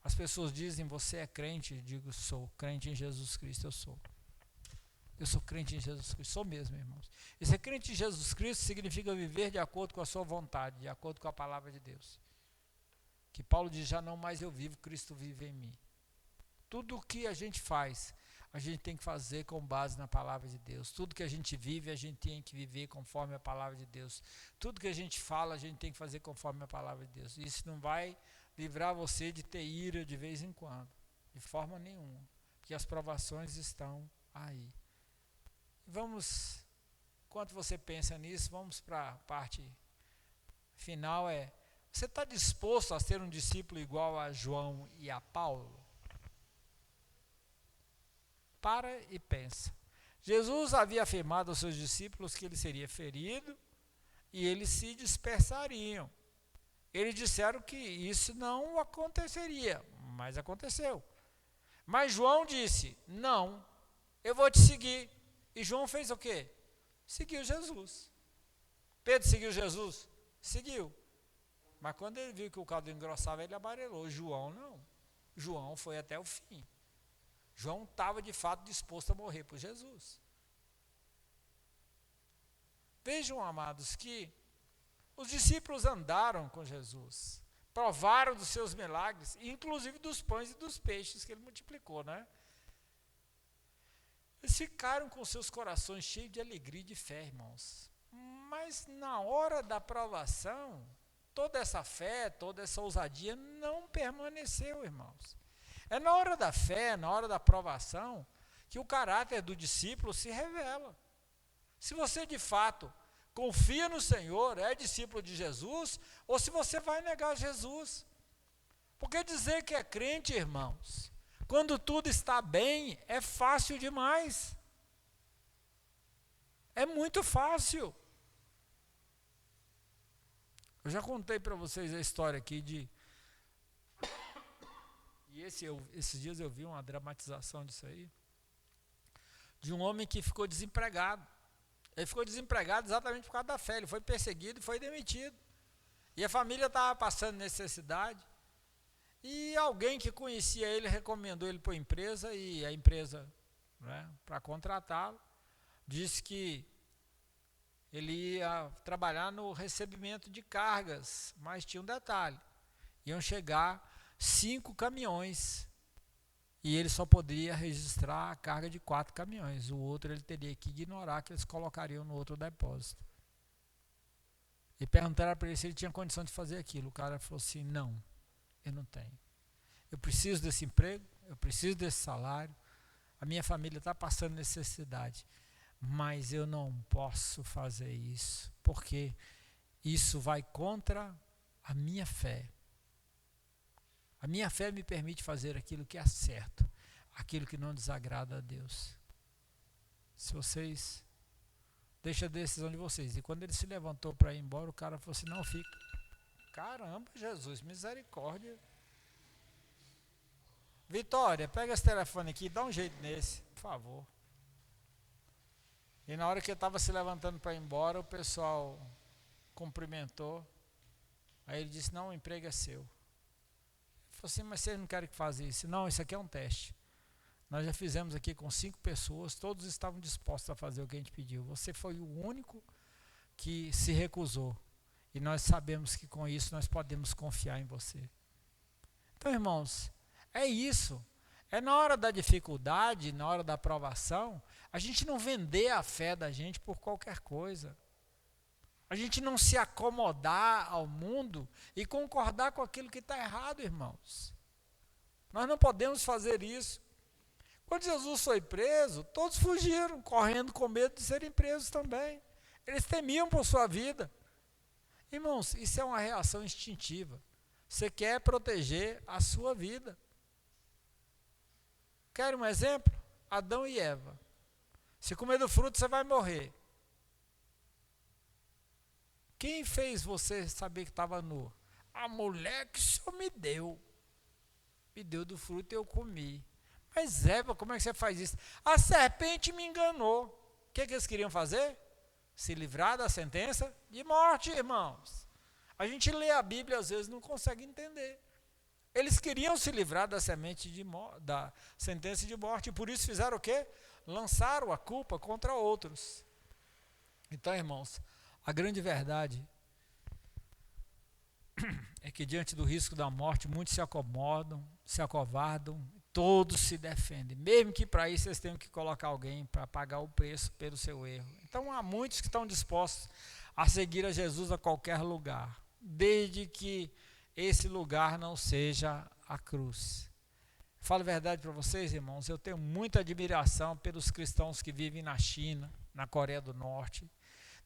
As pessoas dizem, você é crente? Eu digo, sou crente em Jesus Cristo, eu sou. Eu sou crente em Jesus Cristo, sou mesmo, irmãos. E ser crente em Jesus Cristo significa viver de acordo com a sua vontade, de acordo com a palavra de Deus. Que Paulo diz, já não mais eu vivo, Cristo vive em mim. Tudo o que a gente faz, a gente tem que fazer com base na palavra de Deus. Tudo que a gente vive, a gente tem que viver conforme a palavra de Deus. Tudo que a gente fala, a gente tem que fazer conforme a palavra de Deus. Isso não vai livrar você de ter ira de vez em quando, de forma nenhuma, porque as provações estão aí. Vamos, enquanto você pensa nisso, vamos para a parte final. Você está disposto a ser um discípulo igual a João e a Paulo? Para e pensa. Jesus havia afirmado aos seus discípulos que ele seria ferido e eles se dispersariam. Eles disseram que isso não aconteceria, mas aconteceu. Mas João disse, não, eu vou te seguir. E João fez o quê? Seguiu Jesus. Pedro seguiu Jesus? Seguiu. Mas quando ele viu que o caldo engrossava, ele amarelou. João não. João foi até o fim. João estava de fato disposto a morrer por Jesus. Vejam, amados, que os discípulos andaram com Jesus, provaram dos seus milagres, inclusive dos pães e dos peixes que ele multiplicou, né? Eles ficaram com seus corações cheios de alegria e de fé, irmãos. Mas na hora da provação, toda essa fé, toda essa ousadia não permaneceu, irmãos. É na hora da fé, na hora da provação, que o caráter do discípulo se revela. Se você de fato confia no Senhor, é discípulo de Jesus, ou se você vai negar Jesus. Porque dizer que é crente, irmãos, quando tudo está bem, é fácil demais. É muito fácil. Eu já contei para vocês a história aqui de... E esses dias eu vi uma dramatização disso aí. De um homem que ficou desempregado. Ele ficou desempregado exatamente por causa da fé. Ele foi perseguido e foi demitido. E a família estava passando necessidade. E alguém que conhecia ele recomendou ele para a empresa. E a empresa, né, para contratá-lo, disse que ele ia trabalhar no recebimento de cargas. Mas tinha um detalhe. Iam chegar 5 caminhões. E ele só poderia registrar a carga de 4 caminhões. O outro ele teria que ignorar, que eles colocariam no outro depósito. E perguntaram para ele se ele tinha condição de fazer aquilo. O cara falou assim, não, eu não tenho. Eu preciso desse emprego, eu preciso desse salário, a minha família está passando necessidade, mas eu não posso fazer isso, porque isso vai contra a minha fé. A minha fé me permite fazer aquilo que é certo, aquilo que não desagrada a Deus. Se vocês, deixa a decisão de vocês. E quando ele se levantou para ir embora, o cara falou assim, não, fica. Caramba, Jesus, misericórdia. Vitória, pega esse telefone aqui e dá um jeito nesse, por favor. E na hora que ele estava se levantando para ir embora, o pessoal cumprimentou. Aí ele disse, não, o emprego é seu. Falei assim, mas vocês não querem que faça isso? Não, isso aqui é um teste. Nós já fizemos aqui com 5 pessoas, todos estavam dispostos a fazer o que a gente pediu. Você foi o único que se recusou. E nós sabemos que com isso nós podemos confiar em você. Então, irmãos, é isso. É na hora da dificuldade, na hora da provação, a gente não vender a fé da gente por qualquer coisa. A gente não se acomodar ao mundo e concordar com aquilo que está errado, irmãos. Nós não podemos fazer isso. Quando Jesus foi preso, todos fugiram, correndo com medo de serem presos também. Eles temiam por sua vida. Irmãos, isso é uma reação instintiva. Você quer proteger a sua vida. Quer um exemplo? Adão e Eva. Se comer do fruto, você vai morrer. Quem fez você saber que estava nu? A mulher que o Senhor me deu. Me deu do fruto e eu comi. Mas Eva, como é que você faz isso? A serpente me enganou. O que eles queriam fazer? Se livrar da sentença de morte, irmãos. A gente lê a Bíblia às vezes não consegue entender. Eles queriam se livrar da sentença de morte, e por isso fizeram o quê? Lançaram a culpa contra outros. Então, irmãos, a grande verdade é que diante do risco da morte, muitos se acomodam, se acovardam, todos se defendem, mesmo que para isso vocês tenham que colocar alguém para pagar o preço pelo seu erro. Então há muitos que estão dispostos a seguir a Jesus a qualquer lugar, desde que esse lugar não seja a cruz. Falo a verdade para vocês, irmãos, eu tenho muita admiração pelos cristãos que vivem na China, na Coreia do Norte,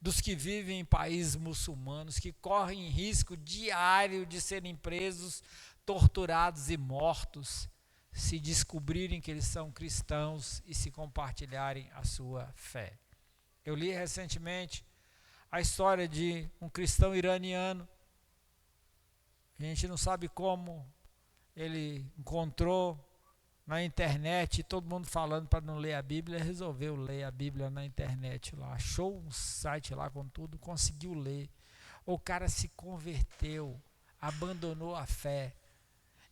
dos que vivem em países muçulmanos, que correm risco diário de serem presos, torturados e mortos, se descobrirem que eles são cristãos e se compartilharem a sua fé. Eu li recentemente a história de um cristão iraniano. A gente não sabe como ele encontrou na internet, todo mundo falando para não ler a Bíblia, resolveu ler a Bíblia na internet lá, achou um site lá com tudo, conseguiu ler. O cara se converteu, abandonou a fé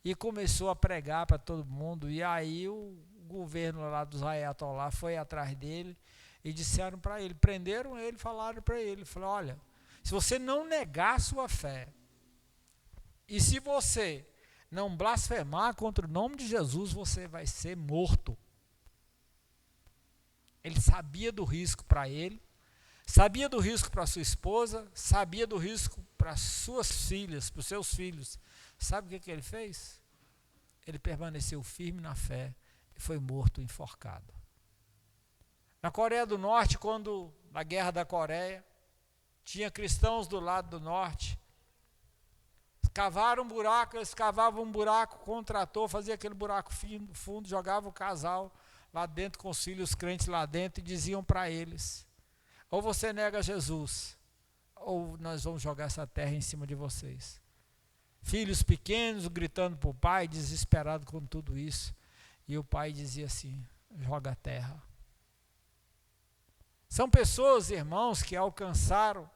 e começou a pregar para todo mundo. E aí o governo lá dos Ayatollah foi atrás dele e disseram para ele, prenderam ele, falaram para ele, olha, se você não negar a sua fé, e se você não blasfemar contra o nome de Jesus, você vai ser morto. Ele sabia do risco para ele, sabia do risco para sua esposa, sabia do risco para suas filhas, para os seus filhos. Sabe o que ele fez? Ele permaneceu firme na fé e foi morto, enforcado. Na Coreia do Norte, quando na Guerra da Coreia, tinha cristãos do lado do norte, cavaram um buraco, eles cavavam um buraco com um trator, fazia aquele buraco fundo, jogava o casal lá dentro com os filhos crentes lá dentro e diziam para eles, ou você nega Jesus, ou nós vamos jogar essa terra em cima de vocês. Filhos pequenos gritando para o pai, desesperado com tudo isso, e o pai dizia assim, joga a terra. São pessoas, irmãos, que alcançaram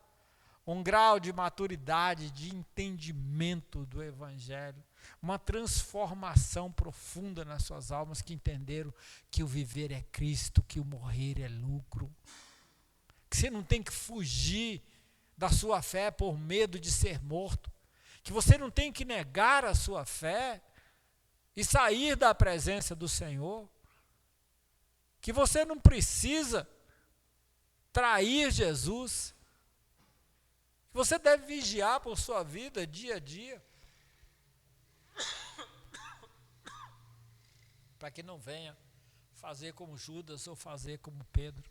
um grau de maturidade, de entendimento do Evangelho, uma transformação profunda nas suas almas, que entenderam que o viver é Cristo, que o morrer é lucro, que você não tem que fugir da sua fé por medo de ser morto, que você não tem que negar a sua fé e sair da presença do Senhor, que você não precisa trair Jesus, você deve vigiar por sua vida dia a dia, para que não venha fazer como Judas ou fazer como Pedro.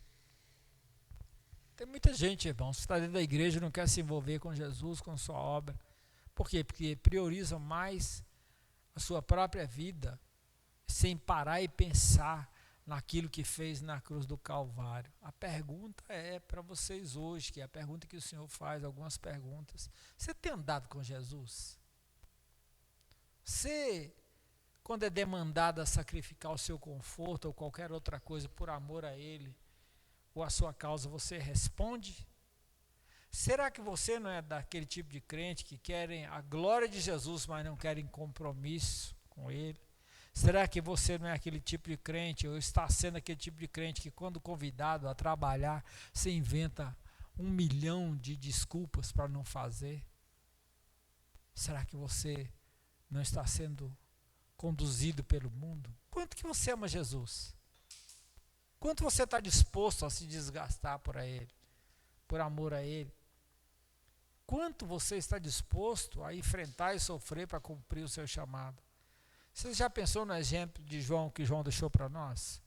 Tem muita gente, irmãos, que está dentro da igreja e não quer se envolver com Jesus, com sua obra. Por quê? Porque prioriza mais a sua própria vida, sem parar e pensar naquilo que fez na cruz do Calvário. A pergunta é para vocês hoje, que é a pergunta que o Senhor faz, algumas perguntas. Você tem andado com Jesus? Você, quando é demandado a sacrificar o seu conforto ou qualquer outra coisa por amor a Ele, ou a sua causa, você responde? Será que você não é daquele tipo de crente que querem a glória de Jesus, mas não querem compromisso com Ele? Será que você não é aquele tipo de crente, ou está sendo aquele tipo de crente que quando convidado a trabalhar, você inventa 1 milhão de desculpas para não fazer? Será que você não está sendo conduzido pelo mundo? Quanto que você ama Jesus? Quanto você está disposto a se desgastar por Ele, por amor a Ele? Quanto você está disposto a enfrentar e sofrer para cumprir o seu chamado? Você já pensou no exemplo de João que João deixou para nós?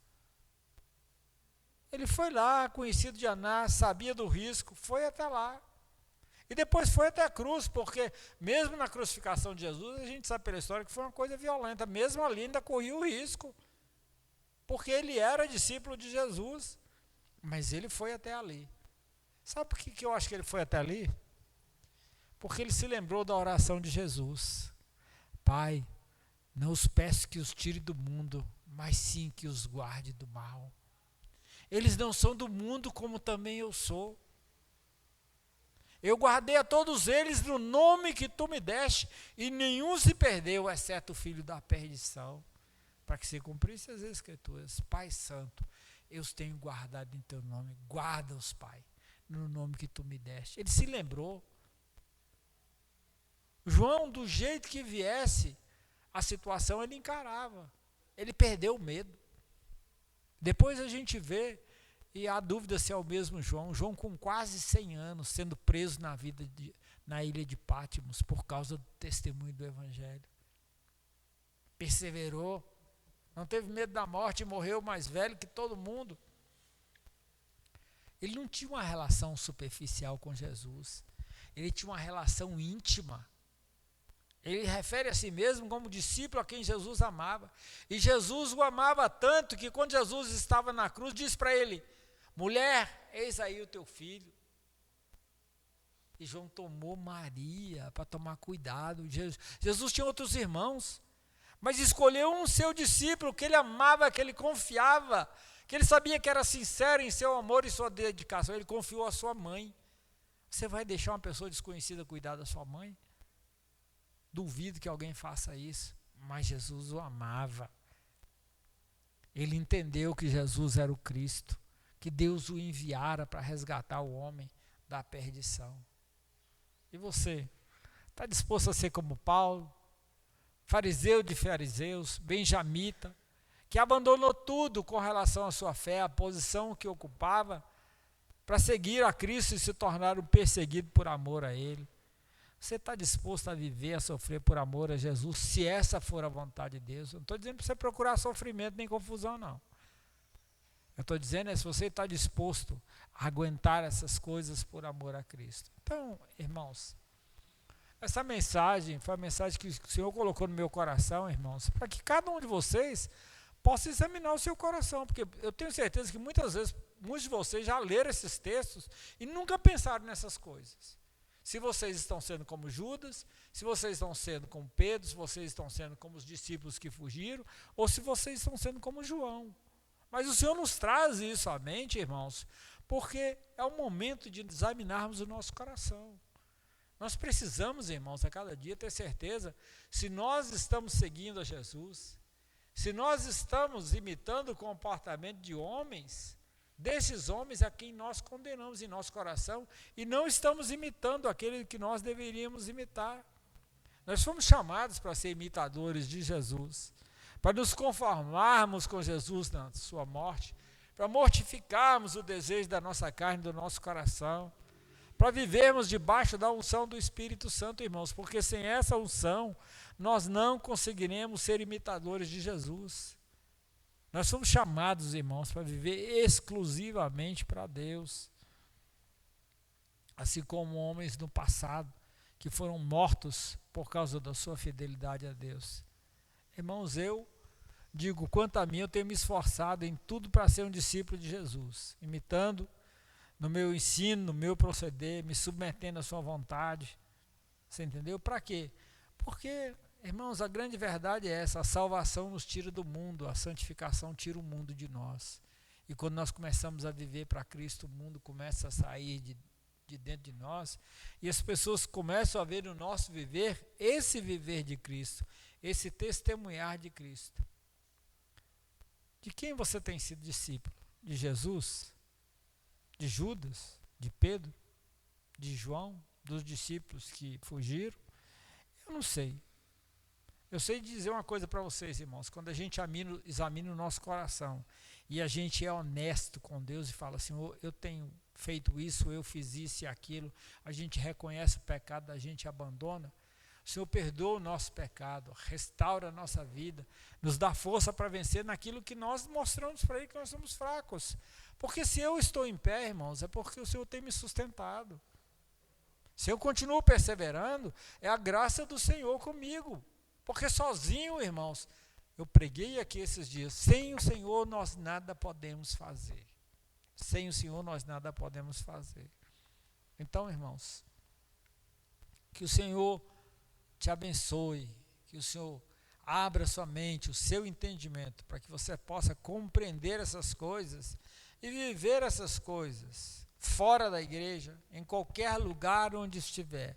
Ele foi lá, conhecido de Anás, sabia do risco, foi até lá. E depois foi até a cruz, porque mesmo na crucificação de Jesus, a gente sabe pela história que foi uma coisa violenta. Mesmo ali ainda corria o risco, porque ele era discípulo de Jesus. Mas ele foi até ali. Sabe por que eu acho que ele foi até ali? Porque ele se lembrou da oração de Jesus. Pai, não os peço que os tire do mundo, mas sim que os guarde do mal. Eles não são do mundo como também eu sou. Eu guardei a todos eles no nome que tu me deste, e nenhum se perdeu, exceto o filho da perdição. Para que se cumprisse as Escrituras. Pai Santo, eu os tenho guardado em teu nome. Guarda-os, Pai, no nome que tu me deste. Ele se lembrou. João, do jeito que viesse a situação, ele encarava. Ele perdeu o medo. Depois a gente vê, e há dúvida se é o mesmo João. João com quase 100 anos, sendo preso na ilha de Pátimos, por causa do testemunho do Evangelho. Perseverou, não teve medo da morte e morreu mais velho que todo mundo. Ele não tinha uma relação superficial com Jesus. Ele tinha uma relação íntima. Ele refere a si mesmo como discípulo a quem Jesus amava. E Jesus o amava tanto que quando Jesus estava na cruz, disse para ele: mulher, eis aí o teu filho. E João tomou Maria para tomar cuidado. Jesus tinha outros irmãos, mas escolheu um seu discípulo que ele amava, que ele confiava, que ele sabia que era sincero em seu amor e sua dedicação. Ele confiou a sua mãe. Você vai deixar uma pessoa desconhecida cuidar da sua mãe? Duvido que alguém faça isso, mas Jesus o amava. Ele entendeu que Jesus era o Cristo, que Deus o enviara para resgatar o homem da perdição. E você, está disposto a ser como Paulo, fariseu de fariseus, benjamita, que abandonou tudo com relação à sua fé, a posição que ocupava, para seguir a Cristo e se tornar um perseguido por amor a Ele? Você está disposto a viver, a sofrer por amor a Jesus, se essa for a vontade de Deus? Eu não estou dizendo para você procurar sofrimento nem confusão, não. Eu estou dizendo se você está disposto a aguentar essas coisas por amor a Cristo. Então, irmãos, essa mensagem foi a mensagem que o Senhor colocou no meu coração, irmãos, para que cada um de vocês possa examinar o seu coração, porque eu tenho certeza que muitas vezes, muitos de vocês já leram esses textos e nunca pensaram nessas coisas. Se vocês estão sendo como Judas, se vocês estão sendo como Pedro, se vocês estão sendo como os discípulos que fugiram, ou se vocês estão sendo como João. Mas o Senhor nos traz isso à mente, irmãos, porque é o momento de examinarmos o nosso coração. Nós precisamos, irmãos, a cada dia ter certeza se nós estamos seguindo a Jesus, se nós estamos imitando o comportamento de homens, desses homens a quem nós condenamos em nosso coração, e não estamos imitando aquele que nós deveríamos imitar. Nós fomos chamados para ser imitadores de Jesus, para nos conformarmos com Jesus na sua morte, para mortificarmos o desejo da nossa carne, do nosso coração, para vivermos debaixo da unção do Espírito Santo, irmãos, porque sem essa unção nós não conseguiremos ser imitadores de Jesus. Nós somos chamados, irmãos, para viver exclusivamente para Deus. Assim como homens no passado, que foram mortos por causa da sua fidelidade a Deus. Irmãos, eu digo, quanto a mim, eu tenho me esforçado em tudo para ser um discípulo de Jesus, imitando no meu ensino, no meu proceder, me submetendo à sua vontade. Você entendeu? Para quê? Porque, irmãos, a grande verdade é essa: a salvação nos tira do mundo, a santificação tira o mundo de nós. E quando nós começamos a viver para Cristo, o mundo começa a sair de dentro de nós, e as pessoas começam a ver no nosso viver, esse viver de Cristo, esse testemunhar de Cristo. De quem você tem sido discípulo? De Jesus? De Judas? De Pedro? De João? Dos discípulos que fugiram? Eu não sei. Eu sei dizer uma coisa para vocês, irmãos: quando a gente examina o nosso coração e a gente é honesto com Deus e fala assim, eu tenho feito isso, eu fiz isso e aquilo, a gente reconhece o pecado, a gente abandona, O Senhor perdoa o nosso pecado, restaura a nossa vida, nos dá força para vencer naquilo que nós mostramos para Ele que nós somos fracos. Porque se eu estou em pé, irmãos, é porque o Senhor tem me sustentado. Se eu continuo perseverando, é a graça do Senhor comigo. Porque sozinho, irmãos, eu preguei aqui esses dias, sem o Senhor nós nada podemos fazer. Sem o Senhor nós nada podemos fazer. Então, irmãos, que o Senhor te abençoe, que o Senhor abra sua mente, o seu entendimento, para que você possa compreender essas coisas e viver essas coisas fora da igreja, em qualquer lugar onde estiver.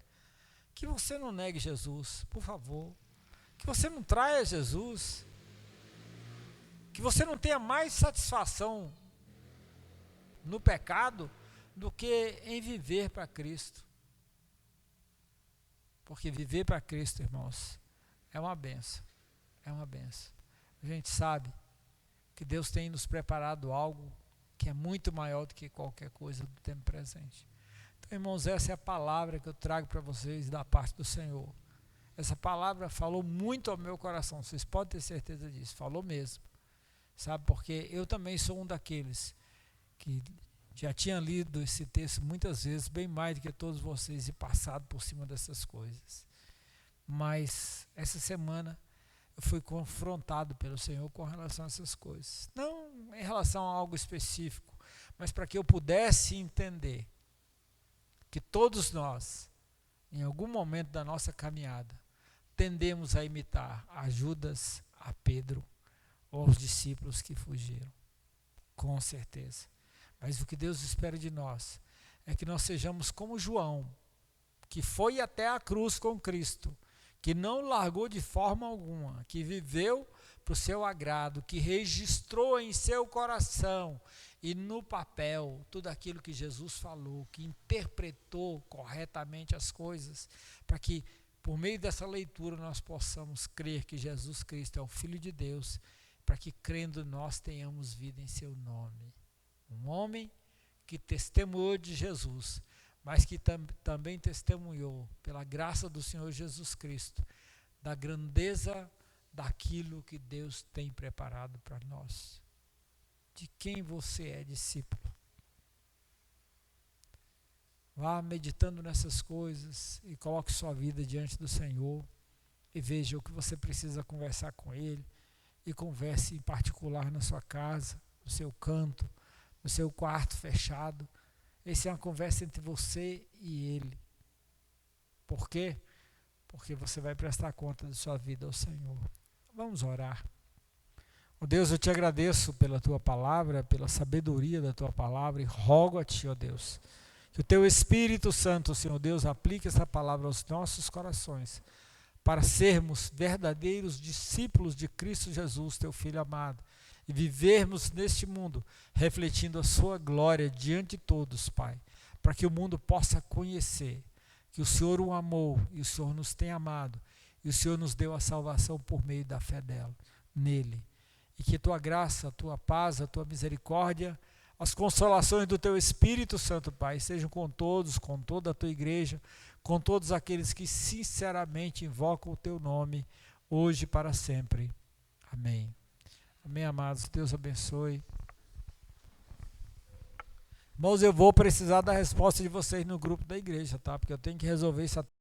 Que você não negue Jesus, por favor. Que você não traia Jesus. Que você não tenha mais satisfação no pecado do que em viver para Cristo. Porque viver para Cristo, irmãos, é uma benção. É uma benção. A gente sabe que Deus tem nos preparado algo que é muito maior do que qualquer coisa do tempo presente. Então, irmãos, essa é a palavra que eu trago para vocês da parte do Senhor. Essa palavra falou muito ao meu coração, vocês podem ter certeza disso, falou mesmo. Sabe, porque eu também sou um daqueles que já tinha lido esse texto muitas vezes, bem mais do que todos vocês, e passado por cima dessas coisas. Mas essa semana eu fui confrontado pelo Senhor com relação a essas coisas. Não em relação a algo específico, mas para que eu pudesse entender que todos nós, em algum momento da nossa caminhada, tendemos a imitar a Judas, a Pedro, ou aos discípulos que fugiram. Com certeza. Mas o que Deus espera de nós é que nós sejamos como João, que foi até a cruz com Cristo, que não largou de forma alguma, que viveu para o seu agrado, que registrou em seu coração e no papel tudo aquilo que Jesus falou, que interpretou corretamente as coisas, para que por meio dessa leitura nós possamos crer que Jesus Cristo é o Filho de Deus, para que crendo nós tenhamos vida em seu nome. Um homem que testemunhou de Jesus, mas que também testemunhou, pela graça do Senhor Jesus Cristo, da grandeza daquilo que Deus tem preparado para nós. De quem você é discípulo. Vá meditando nessas coisas e coloque sua vida diante do Senhor e veja o que você precisa conversar com Ele, e converse em particular na sua casa, no seu canto, no seu quarto fechado. Essa é uma conversa entre você e Ele. Por quê? Porque você vai prestar conta de sua vida ao Senhor. Vamos orar. Ó Deus, eu te agradeço pela tua palavra, pela sabedoria da tua palavra, e rogo a ti, ó Deus, que o teu Espírito Santo, Senhor Deus, aplique essa palavra aos nossos corações, para sermos verdadeiros discípulos de Cristo Jesus, teu Filho amado, e vivermos neste mundo refletindo a sua glória diante de todos, Pai, para que o mundo possa conhecer que o Senhor o amou e o Senhor nos tem amado, e o Senhor nos deu a salvação por meio da fé nele. E que tua graça, a tua paz, a tua misericórdia, as consolações do teu Espírito Santo, Pai, sejam com todos, com toda a tua igreja, com todos aqueles que sinceramente invocam o teu nome, hoje e para sempre. Amém. Amém, amados. Deus abençoe. Irmãos, eu vou precisar da resposta de vocês no grupo da igreja, tá? Porque eu tenho que resolver isso